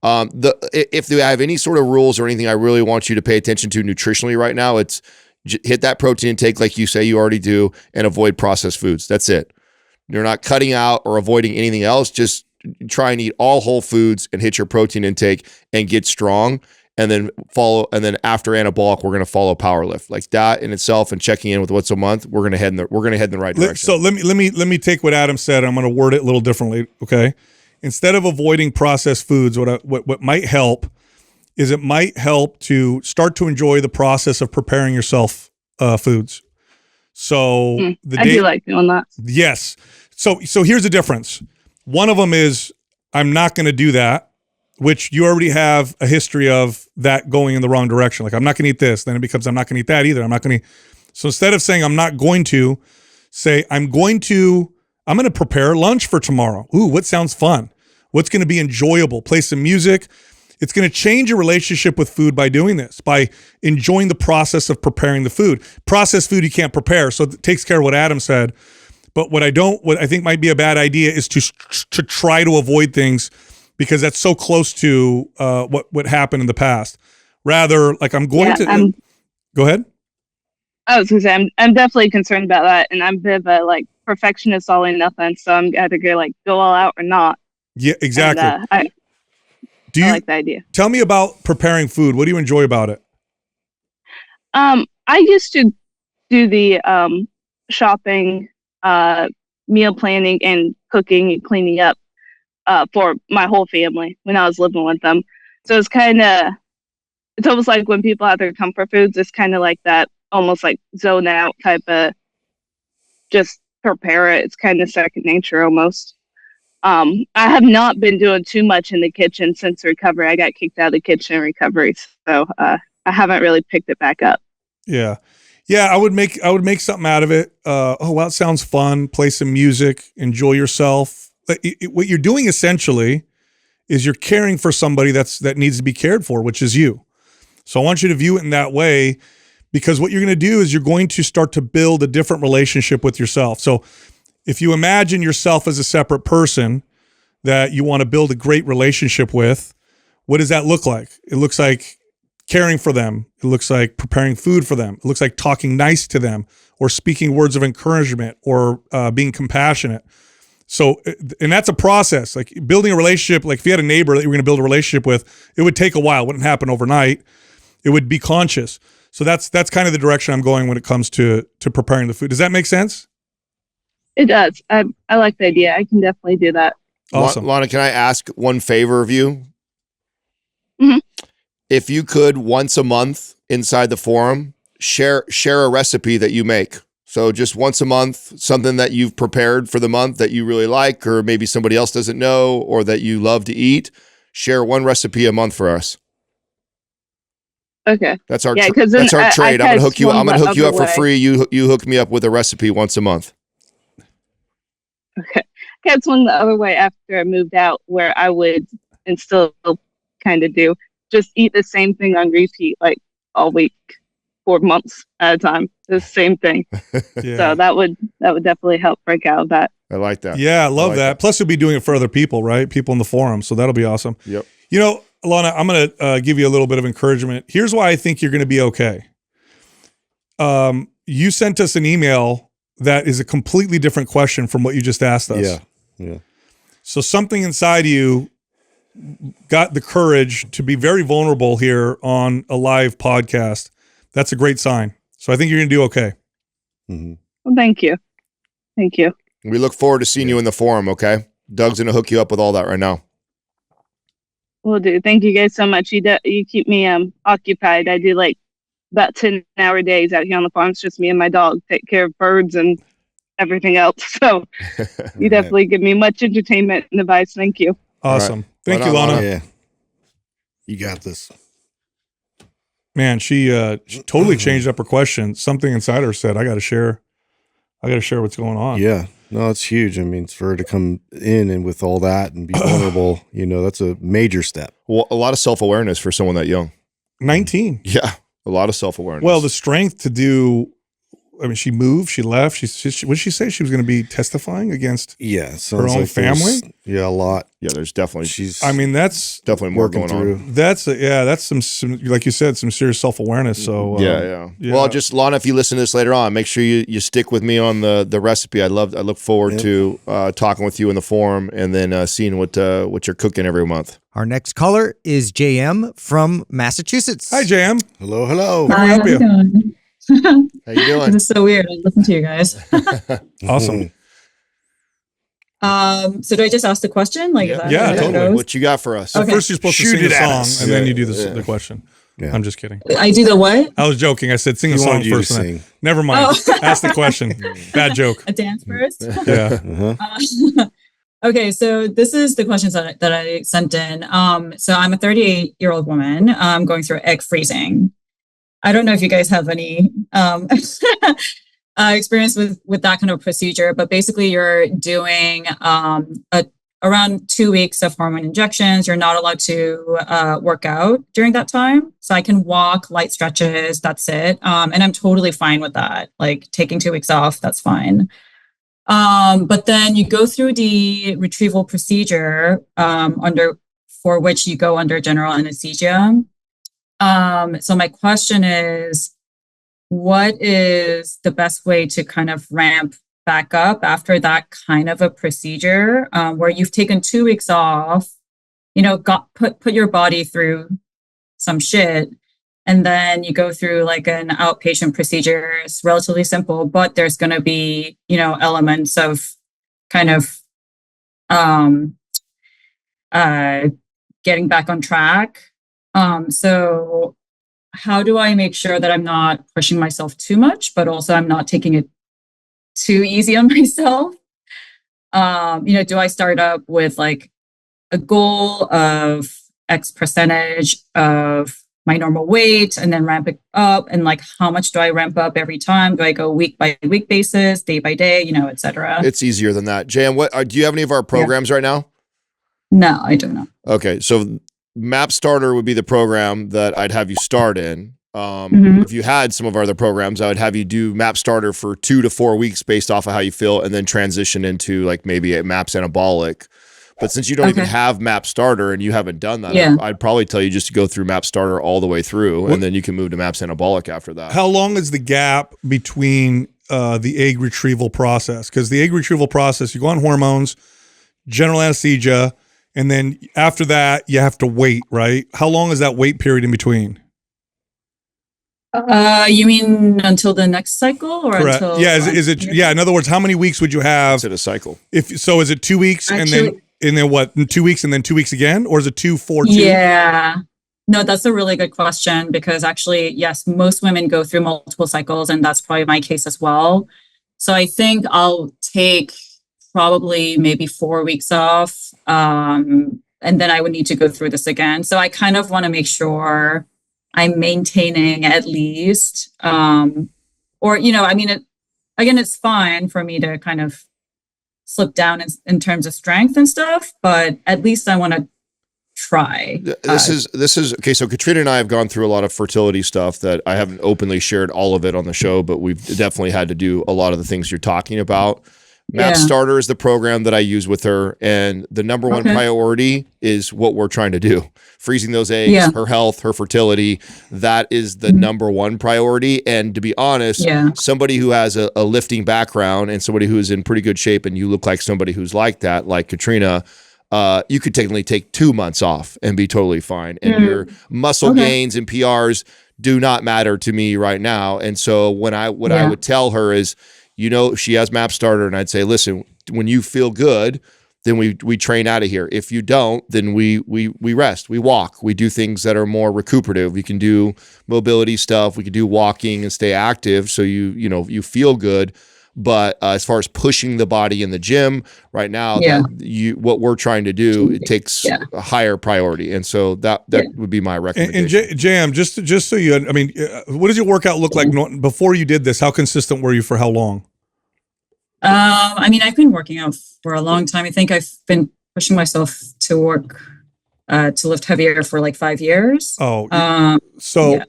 If they have any sort of rules or anything I really want you to pay attention to nutritionally right now, it's hit that protein intake like you say you already do, and avoid processed foods. That's it. You're not cutting out or avoiding anything else. Just try and eat all whole foods and hit your protein intake and get strong. And then after anabolic, we're going to follow power lift like that in itself, and checking in with once a month. We're going to head in the right direction. So let me take what Adam said. I'm going to word it a little differently. Okay. Instead of avoiding processed foods, what might help is it might help to start to enjoy the process of preparing yourself foods. So I do like doing that. Yes. So here's the difference. One of them is I'm not going to do that, which you already have a history of that going in the wrong direction. Like I'm not going to eat this. Then it becomes I'm not going to eat that either. I'm not going to. So instead of saying I'm not going to, say I'm going to prepare lunch for tomorrow. Ooh, what sounds fun? What's going to be enjoyable? Play some music. It's going to change your relationship with food by doing this, by enjoying the process of preparing the food. Processed food you can't prepare, so it takes care of what Adam said. But what I think might be a bad idea is to try to avoid things because that's so close to what happened in the past. Rather, like I'm going to go ahead. I was going to say I'm definitely concerned about that, and I'm a bit of a perfectionist all in nothing, so I'm either going to go all out or not. Yeah, exactly. And, I like the idea. Tell me about preparing food. What do you enjoy about it? I used to do the shopping, meal planning, and cooking and cleaning up for my whole family when I was living with them. So it's almost like when people have their comfort foods, it's kind of like that, almost like zone out type of just prepare it. It's kind of second nature almost. I have not been doing too much in the kitchen since recovery. I got kicked out of the kitchen in recovery, so I haven't really picked it back up. Yeah. I would make something out of it. Oh, wow, it sounds fun. Play some music. Enjoy yourself. What you're doing essentially is you're caring for somebody that needs to be cared for, which is you. So I want you to view it in that way, because what you're going to do is you're going to start to build a different relationship with yourself. So if you imagine yourself as a separate person that you want to build a great relationship with, what does that look like? It looks like caring for them. It looks like preparing food for them. It looks like talking nice to them or speaking words of encouragement or being compassionate. So, and that's a process. Like building a relationship, like if you had a neighbor that you were going to build a relationship with, it would take a while. It wouldn't happen overnight. It would be conscious. So that's kind of the direction I'm going when it comes to preparing the food. Does that make sense? It does. I like the idea. I can definitely do that. Awesome. Lana, can I ask one favor of you? Mm-hmm. If you could once a month inside the forum, share a recipe that you make. So just once a month, something that you've prepared for the month that you really like, or maybe somebody else doesn't know, or that you love to eat. Share one recipe a month for us. Okay. That's our Yeah, 'cause then that's our trade. I'm kinda gonna hook you. swung I'm gonna the hook you up other for way. free. You hook me up with a recipe once a month. Okay. Cat swung the other way after I moved out, where I would, and still kind of do, just eat the same thing on repeat like all week, 4 months at a time. The same thing. Yeah. So that would definitely help break out of that. I like that. Yeah, I love like that. Plus, you'll be doing it for other people, right? People in the forum. So that'll be awesome. Yep. You know, Alana, I'm going to give you a little bit of encouragement. Here's why I think you're going to be okay. You sent us an email that is a completely different question from what you just asked us. Yeah. So something inside you got the courage to be very vulnerable here on a live podcast. That's a great sign. So I think you're going to do okay. Mm-hmm. Well, thank you. Thank you. We look forward to seeing you in the forum. Okay. Doug's gonna hook you up with all that right now. Will do. Thank you guys so much. You keep me occupied. I do like about 10-hour days out here on the farm. It's just me and my dog. Take care of birds and everything else. So you definitely give me much entertainment and advice. Thank you. Awesome. Right. Thank Right you, on, Lana. Yeah. You got this. Man, she totally changed up her question. Something inside her said, I got to share what's going on. Yeah. No, it's huge. I mean, for her to come in and with all that and be vulnerable, that's a major step. Well, a lot of self-awareness for someone that young. 19. Yeah. A lot of self-awareness. Well, the strength to do, I mean, she moved, she left. What did she say? She was going to be testifying against Yeah. her Sounds own like there's- family? Yeah, a lot. yeah, there's definitely She's I mean, that's definitely more working going through. on. that's some like you said, some serious self-awareness. So Yeah. yeah. Well, just Lana, if you listen to this later on, make sure you stick with me on the recipe. I look forward to talking with you in the forum and then seeing what you're cooking every month. Our next caller is JM from Massachusetts. Hi, JM. Hello, hello. How can we help you? Doing? How you doing? This is so weird. I listen to you guys. Awesome. So do I just ask the question? Like, is that Yeah, how it totally. goes? What you got for us? So Okay. first you're supposed Shoot to sing it a at song us. and then Yeah, you do yeah. the question. Yeah. I'm just kidding. I do the what? I was joking. I said sing a He song wanted you to first. and then- sing. Never mind. Oh. Ask the question. Bad joke. A dance first? Yeah. Uh-huh. Okay, so this is the questions that I sent in. So I'm a 38-year-old woman going through egg freezing. I don't know if you guys have any experience with that kind of procedure, but basically you're doing around 2 weeks of hormone injections. You're not allowed to work out during that time. So I can walk, light stretches, that's it. And I'm totally fine with that. Like taking 2 weeks off, that's fine. But then you go through the retrieval procedure for which you go under general anesthesia. So my question is, what is the best way to kind of ramp back up after that kind of a procedure, where you've taken 2 weeks off, put your body through some shit, and then you go through like an outpatient procedure. It's relatively simple, but there's going to be, elements of kind of getting back on track. So how do I make sure that I'm not pushing myself too much, but also I'm not taking it too easy on myself? Do I start up with like a goal of X percentage of my normal weight and then ramp it up? And like, how much do I ramp up every time? Do I go week by week basis, day by day, et cetera? It's easier than that. Jan, do you have any of our programs right now? No, I don't know. Okay, so Map Starter would be the program that I'd have you start in. If you had some of our other programs, I would have you do Map Starter for 2 to 4 weeks based off of how you feel, and then transition into like maybe a Maps Anabolic. But since you don't even have Map Starter and you haven't done that, I'd probably tell you just to go through Map Starter all the way through, and then you can move to Maps Anabolic after that. How long is the gap between the egg retrieval process? Because the egg retrieval process, you go on hormones, general anesthesia, and then after that, you have to wait, right? How long is that wait period in between? You mean until the next cycle, or Correct. until? Yeah. Is it? Yeah. In other words, how many weeks would you have? It's a cycle. If so, is it 2 weeks and then what? 2 weeks and then 2 weeks again, or is it 2, 4, 2? Yeah. No, that's a really good question, because actually, yes, most women go through multiple cycles, and that's probably my case as well. So I think I'll take probably maybe 4 weeks off. And then I would need to go through this again. So I kind of want to make sure I'm maintaining at least, or, you know, I mean, again, it's fine for me to kind of slip down in terms of strength and stuff, but at least I want to try. This is okay. So Katrina and I have gone through a lot of fertility stuff that I haven't openly shared all of it on the show, but we've definitely had to do a lot of the things you're talking about. Map Starter is the program that I use with her, and the number one priority is what we're trying to do. Freezing those eggs, her health, her fertility, that is the number one priority. And to be honest, somebody who has a lifting background and somebody who is in pretty good shape, and you look like somebody who's like that, like Katrina, you could technically take 2 months off and be totally fine. And your muscle gains and PRs do not matter to me right now. And so what I would tell her is, you know, she has Map Starter, and I'd say, listen, when you feel good, then we train out of here. If you don't, then we rest, we walk, we do things that are more recuperative. We can do mobility stuff, we can do walking and stay active, so you feel good. But as far as pushing the body in the gym right now, what we're trying to do, it takes a higher priority, and so that would be my recommendation. And Jam, just so you, I mean, what does your workout look like before you did this? How consistent were you for how long? I mean, I've been working out for a long time. I think I've been pushing myself to work to lift heavier for like 5 years. Oh, so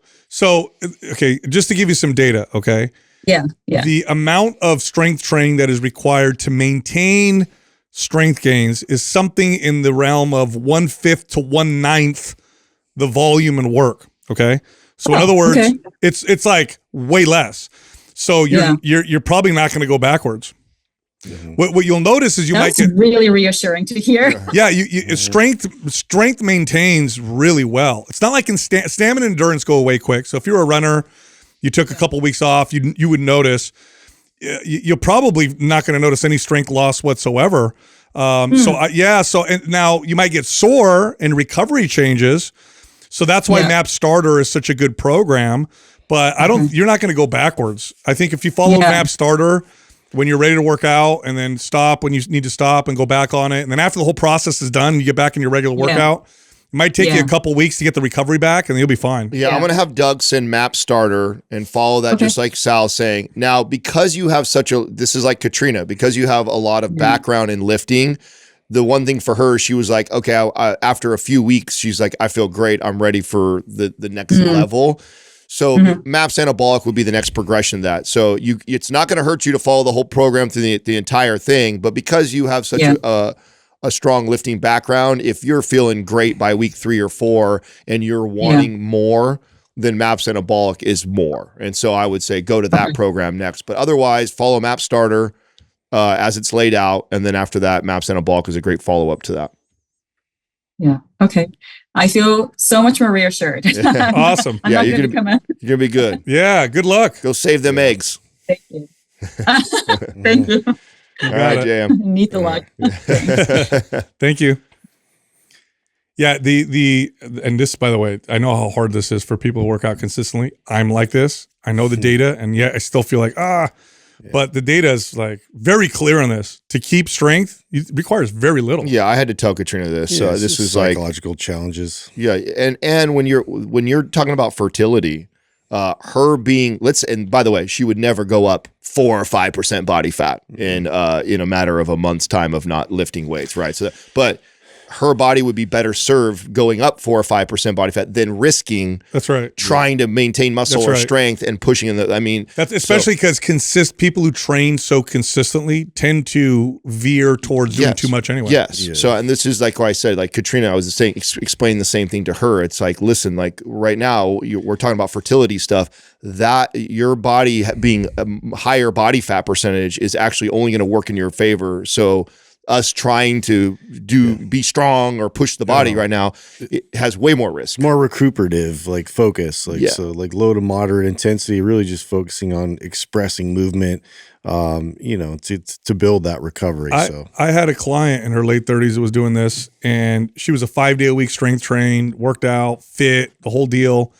okay, just to give you some data, okay. Yeah. The amount of strength training that is required to maintain strength gains is something in the realm of 1/5 to 1/9 the volume and work. Okay. So in other words, it's like way less. So you're probably not going to go backwards. What you'll notice is That's really reassuring to hear. Yeah, strength maintains really well. It's not like in stamina and endurance go away quick. So if you're a runner, you took a couple weeks off, you would notice. You're probably not going to notice any strength loss whatsoever. So now you might get sore and recovery changes. So that's why Map Starter is such a good program. But you're not going to go backwards. I think if you follow Map Starter when you're ready to work out, and then stop when you need to stop and go back on it, and then after the whole process is done, you get back in your regular workout. It might take you a couple weeks to get the recovery back, and you'll be fine. Yeah, I'm going to have Doug send Map Starter and follow that, just like Sal's saying. Now, because you have this is like Katrina, because you have a lot of background in lifting, the one thing for her, she was like, okay, after a few weeks, she's like, I feel great. I'm ready for the next level. So MAPS Anabolic would be the next progression of that. So it's not going to hurt you to follow the whole program through the entire thing, but because you have such a strong lifting background, if you're feeling great by week 3 or 4 and you're wanting more, then MAPS Anabolic is more. And so I would say go to that program next. But otherwise, follow Map Starter as it's laid out. And then after that, MAPS Anabolic is a great follow-up to that. Yeah. Okay. I feel so much more reassured. Awesome. Yeah, you're going to be good. Yeah. Good luck. Go save them eggs. Thank you. Thank you. All right, JM. Need the luck. Thank you. Yeah, and this, by the way, I know how hard this is for people to work out consistently. I'm like this. I know the data, and yet I still feel like, but the data is like very clear on this. To keep strength, it requires very little. Yeah, I had to tell Katrina this. Yeah, this was psychological challenges. Yeah, and when you're talking about fertility, her being and by the way, she would never go up 4 or 5% body fat in a matter of a month's time of not lifting weights, right? So, but her body would be better served going up 4 or 5% body fat than risking. That's right. Trying to maintain muscle or strength and pushing in that's especially because people who train so consistently tend to veer towards doing too much anyway. Yes. Yeah. So, and this is like what I said, like Katrina, I was saying, explaining the same thing to her. It's like, listen, like right now we're talking about fertility stuff, that your body being a higher body fat percentage is actually only going to work in your favor. So us trying to be strong or push the body right now, it has way more risk. More recuperative, like focus, so like low to moderate intensity, really just focusing on expressing movement, to build that recovery. I had a client in her late 30s that was doing this, and she was a 5-day-a-week strength trained, worked out, fit, the whole deal,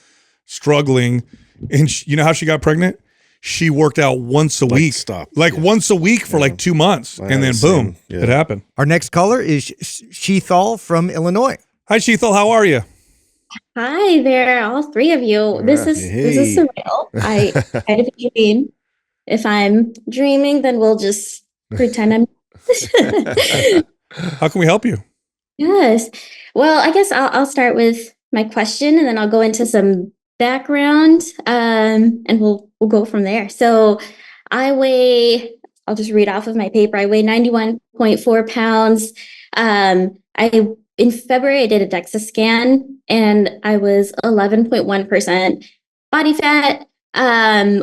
struggling. And you know how she got pregnant? she worked out once a week. Once a week for like 2 months. And then boom, it happened. Our next caller is Sheethal from Illinois. Hi, Sheethal. How are you? Hi there, all three of you. This is surreal. I had a dream. If I'm dreaming, then we'll just pretend I'm. How can we help you? Yes. Well, I guess I'll start with my question, and then I'll go into some background, and we'll go from there. So, I'll just read off of my paper. I weigh 91.4 pounds. In February, I did a DEXA scan, and I was 11.1% body fat,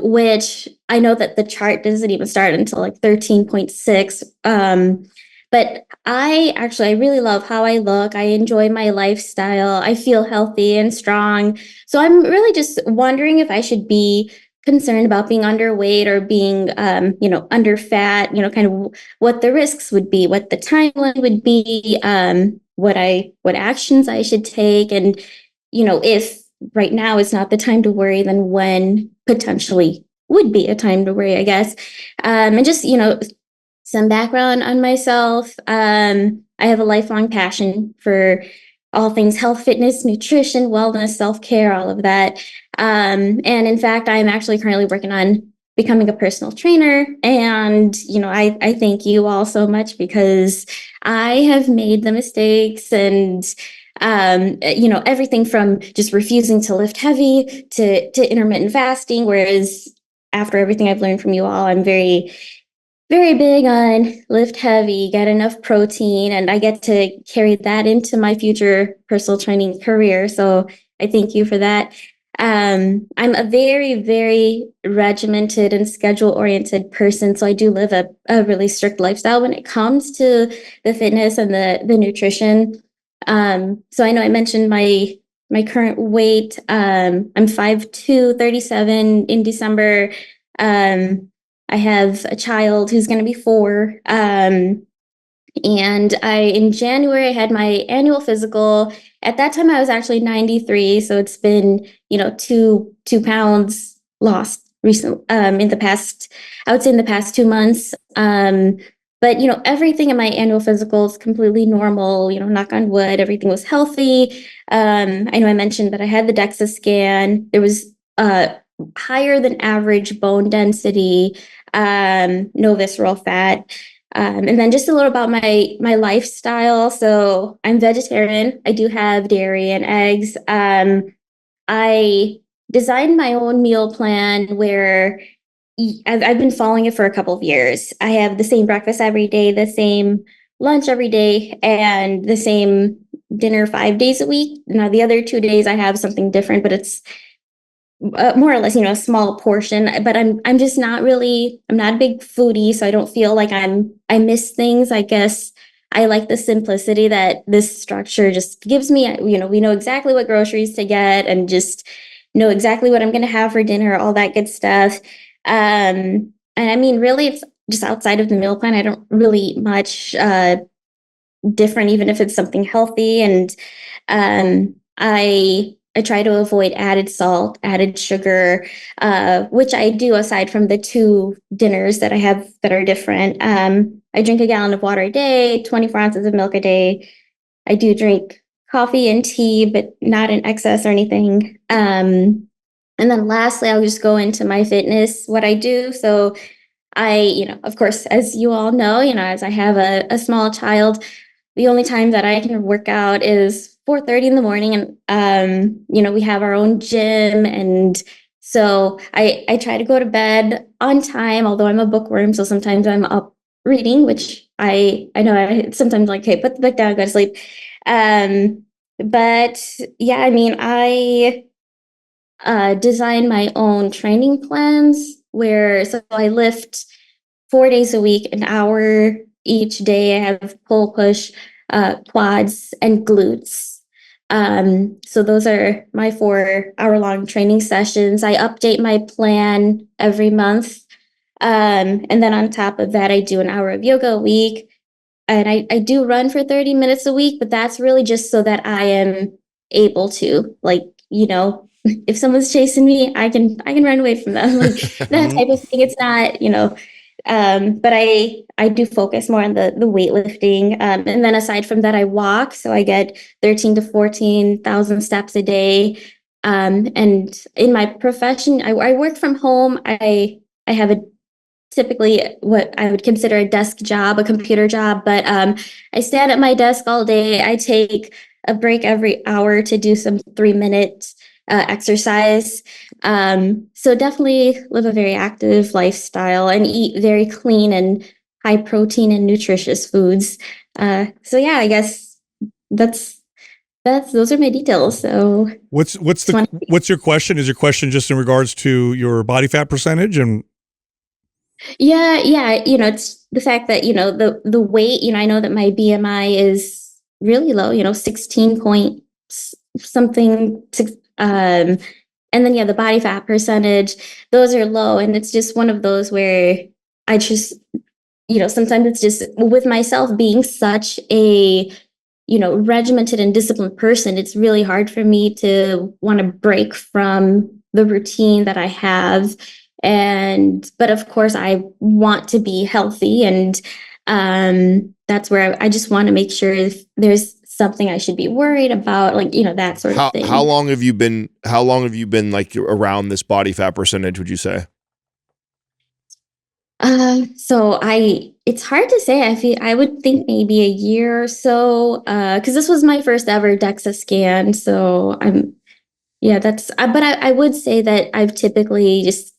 which I know that the chart doesn't even start until like 13.6. But I really love how I look. I enjoy my lifestyle. I feel healthy and strong. So I'm really just wondering if I should be concerned about being underweight or being, under fat, kind of what the risks would be, what the timeline would be, what actions I should take. And, if right now is not the time to worry, then when potentially would be a time to worry, I guess. And just, some background on myself. I have a lifelong passion for all things health, fitness, nutrition, wellness, self-care, all of that. And in fact, I'm actually currently working on becoming a personal trainer. And, I thank you all so much because I have made the mistakes and, everything from just refusing to lift heavy to intermittent fasting. Whereas after everything I've learned from you all, I'm very, very big on lift heavy, get enough protein, and I get to carry that into my future personal training career. So I thank you for that. I'm a very, very regimented and schedule-oriented person. So I do live a really strict lifestyle when it comes to the fitness and the nutrition. So I know I mentioned my current weight. I'm 5'2", 37 in December. I have a child who's going to be 4. And in January, I had my annual physical. At that time, I was actually 93. So it's been, 2 pounds lost recently, in the past 2 months. But, everything in my annual physical is completely normal, knock on wood, everything was healthy. I know I mentioned that I had the DEXA scan. There was higher than average bone density, no visceral fat. And then just a little about my lifestyle. So I'm vegetarian. I do have dairy and eggs. I designed my own meal plan where I've been following it for a couple of years. I have the same breakfast every day, the same lunch every day, and the same dinner 5 days a week. Now, the other 2 days I have something different, but it's more or less, a small portion. But I'm just not really. I'm not a big foodie, so I don't feel like I miss things. I guess I like the simplicity that this structure just gives me. We know exactly what groceries to get and just know exactly what I'm going to have for dinner, all that good stuff. And I mean, really, it's just outside of the meal plan. I don't really eat much different, even if it's something healthy. And I try to avoid added salt, added sugar, which I do aside from the 2 dinners that I have that are different. I drink a gallon of water a day, 24 ounces of milk a day. I do drink coffee and tea, but not in excess or anything. And then lastly, I'll just go into my fitness, what I do. So I, of course, as you all know, as I have a small child, the only time that I can work out is 4:30 in the morning. And, we have our own gym. And so I try to go to bed on time, although I'm a bookworm. So sometimes I'm up reading, which I know I sometimes like, hey, put the book down, go to sleep. But yeah, I mean, I design my own training plans so I lift 4 days a week, an hour each day. I have pull, push, quads, and glutes. So those are my 4-hour-long training sessions. I update my plan every month. And then on top of that, I do an hour of yoga a week. And I do run for 30 minutes a week, but that's really just so that I am able to, if someone's chasing me, I can run away from them, like that type of thing. It's not, but I do focus more on the weightlifting. And then aside from that, I walk. So I get 13 to 14,000 steps a day. And in my profession, I work from home. I have typically what I would consider a desk job, a computer job, but I stand at my desk all day. I take a break every hour to do some 3-minute exercise. So definitely live a very active lifestyle and eat very clean and high protein and nutritious foods. So yeah, I guess those are my details. So what's your question? Is your question just in regards to your body fat percentage? And yeah, it's the fact that, the weight, I know that my BMI is really low, 16 point something, and then, the body fat percentage, those are low. And it's just one of those where I just, sometimes it's just with myself being such a, regimented and disciplined person, it's really hard for me to want to break from the routine that I have. But of course I want to be healthy, and that's where I just want to make sure if there's something I should be worried about, like, that sort of thing. How long have you been like around this body fat percentage, would you say? So it's hard to say. I would think maybe a year or so, because this was my first ever DEXA scan. So but I would say that I've typically just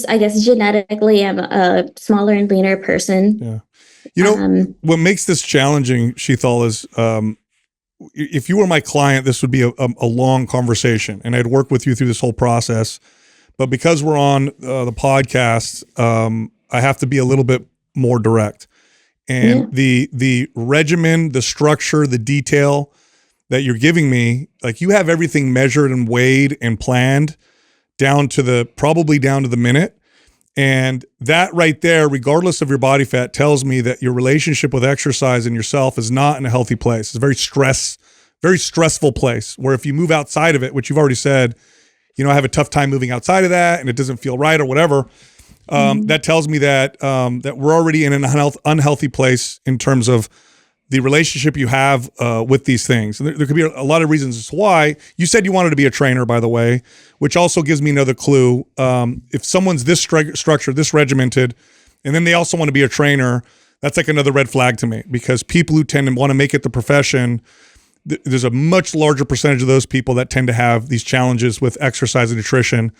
I guess genetically I'm a smaller and leaner person. Yeah. What makes this challenging, Sheetal, is if you were my client, this would be a long conversation, and I'd work with you through this whole process. But because we're on the podcast, I have to be a little bit more direct. And the regimen, the structure, the detail that you're giving me, like, you have everything measured and weighed and planned probably down to the minute. And that right there, regardless of your body fat, tells me that your relationship with exercise and yourself is not in a healthy place. It's a very stressful place, where if you move outside of it, which you've already said, I have a tough time moving outside of that and it doesn't feel right or whatever. That tells me that we're already in an unhealthy place in terms of the relationship you have with these things. And there could be a lot of reasons as to why. You said you wanted to be a trainer, by the way, which also gives me another clue. If someone's this structured, this regimented, and then they also want to be a trainer, that's like another red flag to me, because people who tend to want to make it the profession, there's a much larger percentage of those people that tend to have these challenges with exercise and nutrition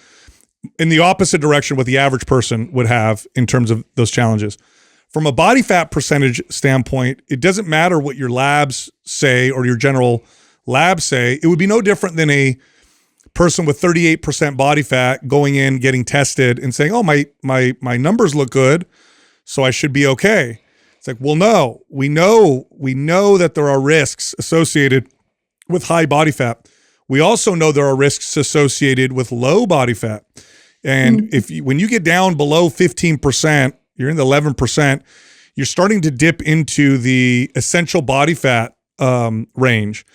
in the opposite direction what the average person would have in terms of those challenges. From a body fat percentage standpoint, it doesn't matter what your labs say or your general labs say. It would be no different than a person with 38% body fat going in, getting tested and saying, oh, my numbers look good, so I should be okay. It's like, well, no, we know that there are risks associated with high body fat. We also know there are risks associated with low body fat. And when you get down below 15%, you're in the 11%, you're starting to dip into the essential body fat range.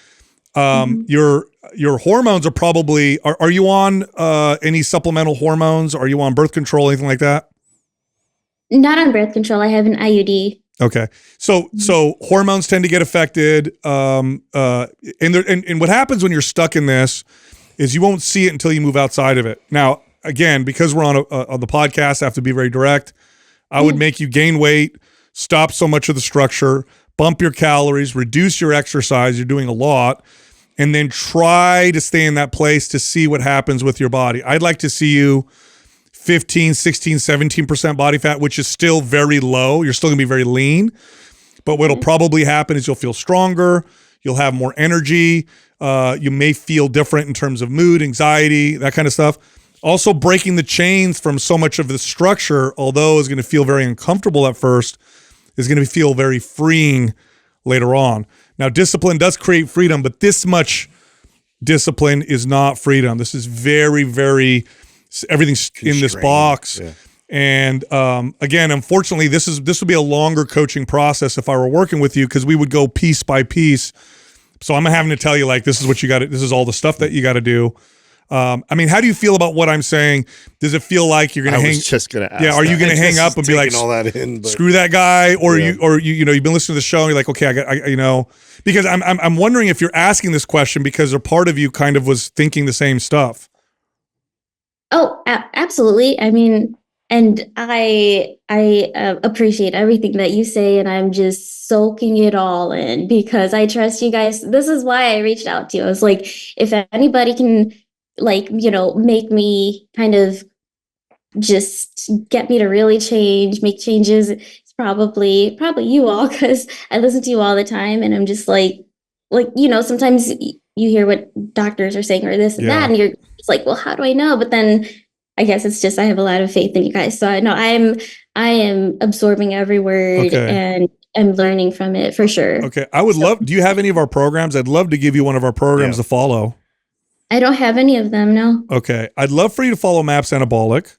Your hormones are probably, are you on any supplemental hormones? Are you on birth control, anything like that? Not on birth control. I have an IUD. Okay. So hormones tend to get affected. And what happens when you're stuck in this is you won't see it until you move outside of it. Now, again, because we're on the podcast, I have to be very direct. I would make you gain weight, stop so much of the structure, bump your calories, reduce your exercise. You're doing a lot. And then try to stay in that place to see what happens with your body. I'd like to see you 15, 16, 17% body fat, which is still very low. You're still going to be very lean. But what'll probably happen is you'll feel stronger. You'll have more energy. You may feel different in terms of mood, anxiety, that kind of stuff. Also, breaking the chains from so much of the structure, although is going to feel very uncomfortable at first, is going to feel very freeing later on. Now, discipline does create freedom, but this much discipline is not freedom. This is very, very, everything's in this box. Yeah. And again, unfortunately, this would be a longer coaching process if I were working with you, because we would go piece by piece. So I'm having to tell you, like, this is what you got to, this is all the stuff that you got to do. I mean, how do you feel about what I'm saying? Does it feel like you're going to hang? I was just going to ask. Yeah, are you going to hang up and be like, all that in, but, screw that guy, or Yeah. you've been listening to the show and you're like, okay, because I'm wondering if you're asking this question because a part of you kind of was thinking the same stuff. Oh, absolutely. I mean, and I appreciate everything that you say, and I'm just soaking it all in because I trust you guys. This is why I reached out to you. I was like, if anybody can, like, make me kind of just get me to really make changes, it's probably you all, because I listen to you all the time, and I'm just like, sometimes you hear what doctors are saying or this and that, and you're just like, well, how do I know? But then I guess it's just I have a lot of faith in you guys. So I know I am absorbing every word and I'm learning from it for sure. Okay. I would love, do you have any of our programs? I'd love to give you one of our programs to follow. I don't have any of them, no. Okay. I'd love for you to follow MAPS Anabolic.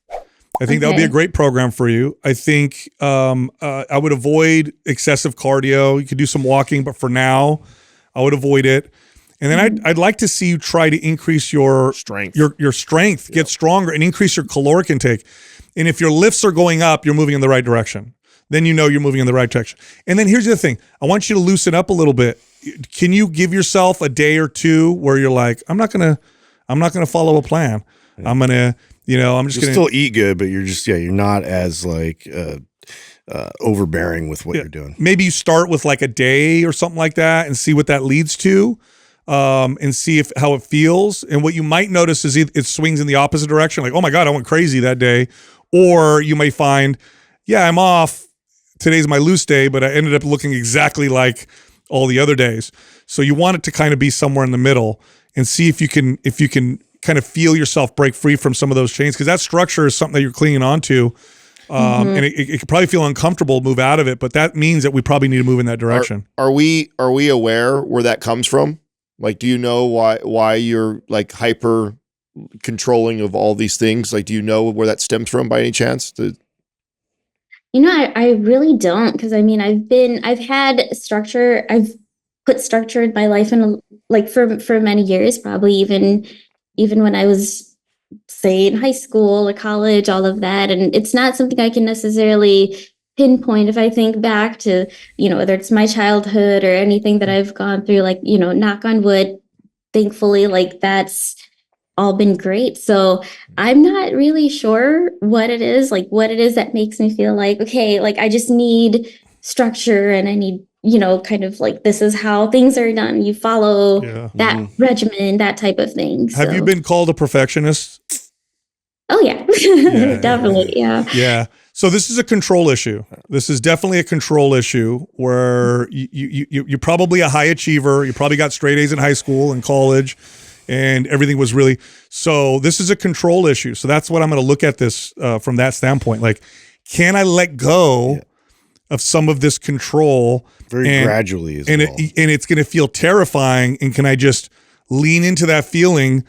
I think that would be a great program for you. I think I would avoid excessive cardio. You could do some walking, but for now, I would avoid it. And then I'd like to see you try to increase your strength, your strength, get stronger, and increase your caloric intake. And if your lifts are going up, you're moving in the right direction. Then you're moving in the right direction. And then here's the thing. I want you to loosen up a little bit. Can you give yourself a day or two where you're like, I'm not gonna follow a plan. I'm gonna, I'm just gonna still eat good, but you're just you're not as like overbearing with what you're doing. Maybe you start with like a day or something like that and see what that leads to. And see how it feels. And what you might notice is it swings in the opposite direction. Like, oh my God, I went crazy that day. Or you may find, I'm off. Today's my loose day, but I ended up looking exactly like all the other days. So you want it to kind of be somewhere in the middle and see if you can kind of feel yourself break free from some of those chains. Because that structure is something that you're clinging onto. And it could probably feel uncomfortable to move out of it, but that means that we probably need to move in that direction. Are we aware where that comes from? Like, do you know why you're like hyper controlling of all these things? Like, do you know where that stems from by any chance? I really don't, because I mean, I've had structure. I've put structure in my life for many years, probably even when I was, say, in high school or college, all of that. And it's not something I can necessarily pinpoint if I think back to, whether it's my childhood or anything that I've gone through, like, knock on wood, thankfully, like that's all been great. So I'm not really sure what it is that makes me feel like, okay, like I just need structure and I need, kind of like, this is how things are done. You follow that regimen, that type of thing. Have you been called a perfectionist? Oh yeah, definitely. Yeah. So this is a control issue. This is definitely a control issue where you're probably a high achiever. You probably got straight A's in high school and college and everything was really, so this is a control issue. So that's what I'm going to look at this from that standpoint. Like, can I let go of some of this control very gradually and it's going to feel terrifying. And can I just lean into that feeling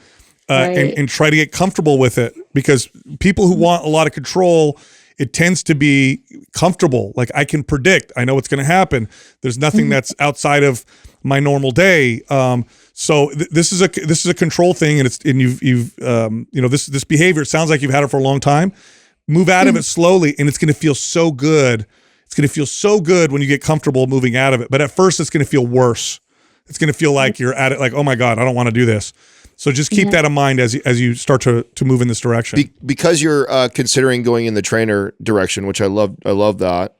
and try to get comfortable with it? Because people who want a lot of control, it tends to be comfortable. Like, I can predict, I know what's going to happen. There's nothing that's outside of my normal day. So this is a control thing, and this behavior, it sounds like you've had it for a long time. Move out of it slowly, and it's going to feel so good. It's going to feel so good when you get comfortable moving out of it. But at first, it's going to feel worse. It's going to feel like you're at it, like, oh my God, I don't want to do this. So just keep that in mind as you start to move in this direction. Because you're considering going in the trainer direction, which I love that.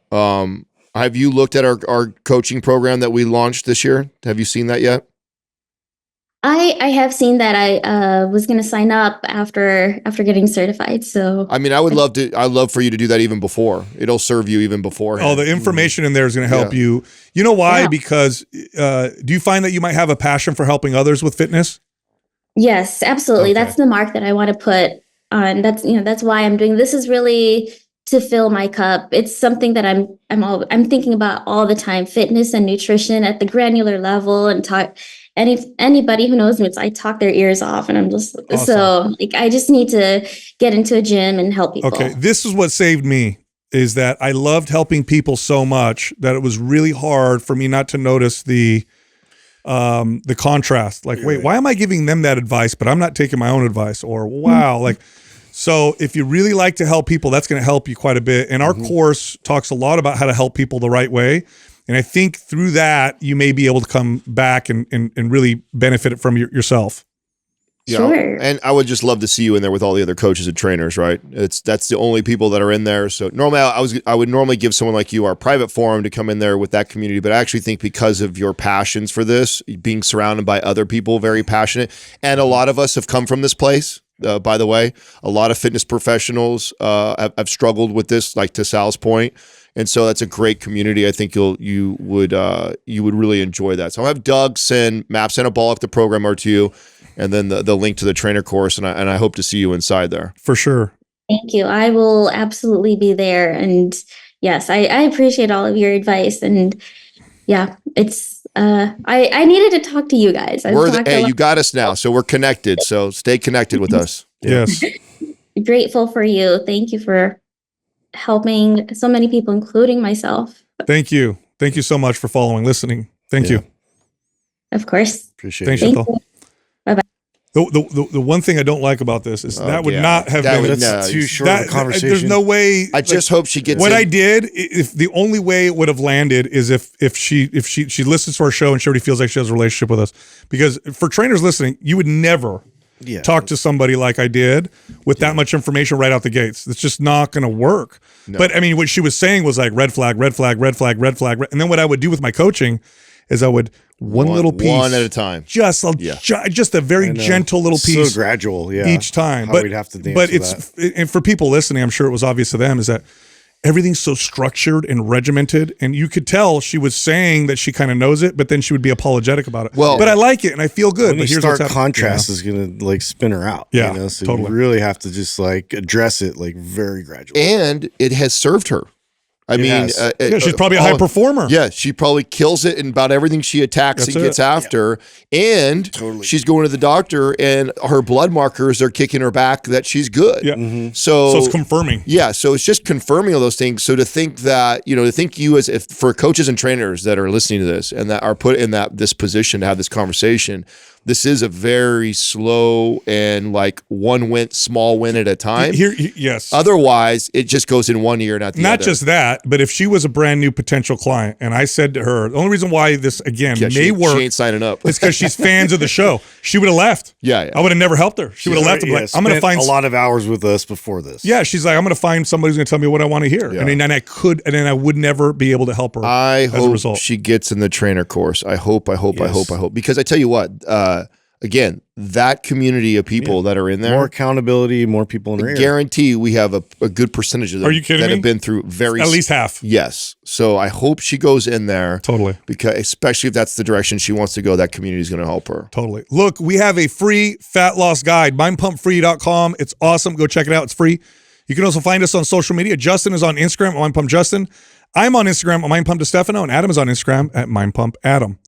Have you looked at our coaching program that we launched this year? Have you seen that yet? I have seen that. I was going to sign up after getting certified. So I mean, I'd love for you to do that even before. It'll serve you even before. Oh, the information in there is going to help you. You know why? Yeah. Because do you find that you might have a passion for helping others with fitness? Yes, absolutely. Okay. That's the mark that I want to put on. That's why I'm doing this. Is really to fill my cup. It's something that I'm thinking about all the time. Fitness and nutrition at the granular level, and talk. Anybody who knows me, I talk their ears off, and I'm just awesome. So like, I just need to get into a gym and help people. Okay, this is what saved me, is that I loved helping people so much that it was really hard for me not to notice the the contrast. Like, wait, why am I giving them that advice, but I'm not taking my own advice? Or wow, like, so if you really like to help people, that's going to help you quite a bit. And our course talks a lot about how to help people the right way. And I think through that, you may be able to come back and really benefit it from yourself. Sure. And I would just love to see you in there with all the other coaches and trainers, right? That's the only people that are in there. So normally I would normally give someone like you our private forum to come in there with that community, but I actually think because of your passions for this, being surrounded by other people very passionate, and a lot of us have come from this place. By the way, a lot of fitness professionals have struggled with this, like to Sal's point. And so that's a great community. I think you would really enjoy that. So I'll have Doug send Anabolic, the program, or to you, and then the link to the trainer course. And I hope to see you inside there. For sure. Thank you. I will absolutely be there. And yes, I appreciate all of your advice. And yeah, it's I needed to talk to you guys. Hey, you got us now, so we're connected. So stay connected with us. Yes. Grateful for you. Thank you for helping so many people, including myself. Thank you. Thank you so much for following, listening. Thank you. Of course. Appreciate Thanks, it. Chantal. Bye-bye. The one thing I don't like about this is that would not have been That's too short of a conversation. There's no way. I just hope she gets what in. I did. If the only way it would have landed is if she listens to our show and she already feels like she has a relationship with us. Because for trainers listening, you would never talk to somebody like I did with that much information right out the gates. It's just not going to work. No. But I mean, what she was saying was like red flag, red flag, red flag, red flag. And then what I would do with my coaching is I would one little piece, one at a time, just a very gentle little piece, so gradual, each time. But we'd have to dance but with that. And for people listening, I'm sure it was obvious to them, is that everything's so structured and regimented, and you could tell she was saying that she kind of knows it, but then she would be apologetic about it. Well, but I like it and I feel good. When but you here's start what's contrast is going to like spin her out. Yeah, you know? So totally. you really have to just like address it like very gradually. And it has served her. I mean, she's probably a high performer. Yeah, she probably kills it in about everything she attacks and gets after. And she's going to the doctor, and her blood markers are kicking her back that she's good. Yeah. So it's confirming. Yeah, so it's just confirming all those things. So to think that, to think you as if for coaches and trainers that are listening to this and that are put in this position to have this conversation, this is a very slow and like small win at a time. Yes. Otherwise, it just goes in one ear and out the other. Not just that, but if she was a brand new potential client, and I said to her, the only reason why this again may work, she ain't signing up, is because she's fans of the show. She would have left. Yeah. I would have never helped her. She would have left. I'm going to find a lot of hours with us before this. Yeah, she's like, I'm going to find somebody who's going to tell me what I want to hear, and then I would never be able to help her. I hope she gets in the trainer course. I hope, because I tell you what. Again, that community of people that are in there, more accountability, more people in there. Guarantee we have a good percentage of them. Are you kidding me? Have been through at least half. Yes. So I hope she goes in there. Totally. Because especially if that's the direction she wants to go, that community is going to help her. Totally. Look, we have a free fat loss guide, mindpumpfree.com. It's awesome. Go check it out. It's free. You can also find us on social media. Justin is on Instagram at mindpumpjustin. I'm on Instagram at mindpumpdestefano, and Adam is on Instagram at mindpumpadam.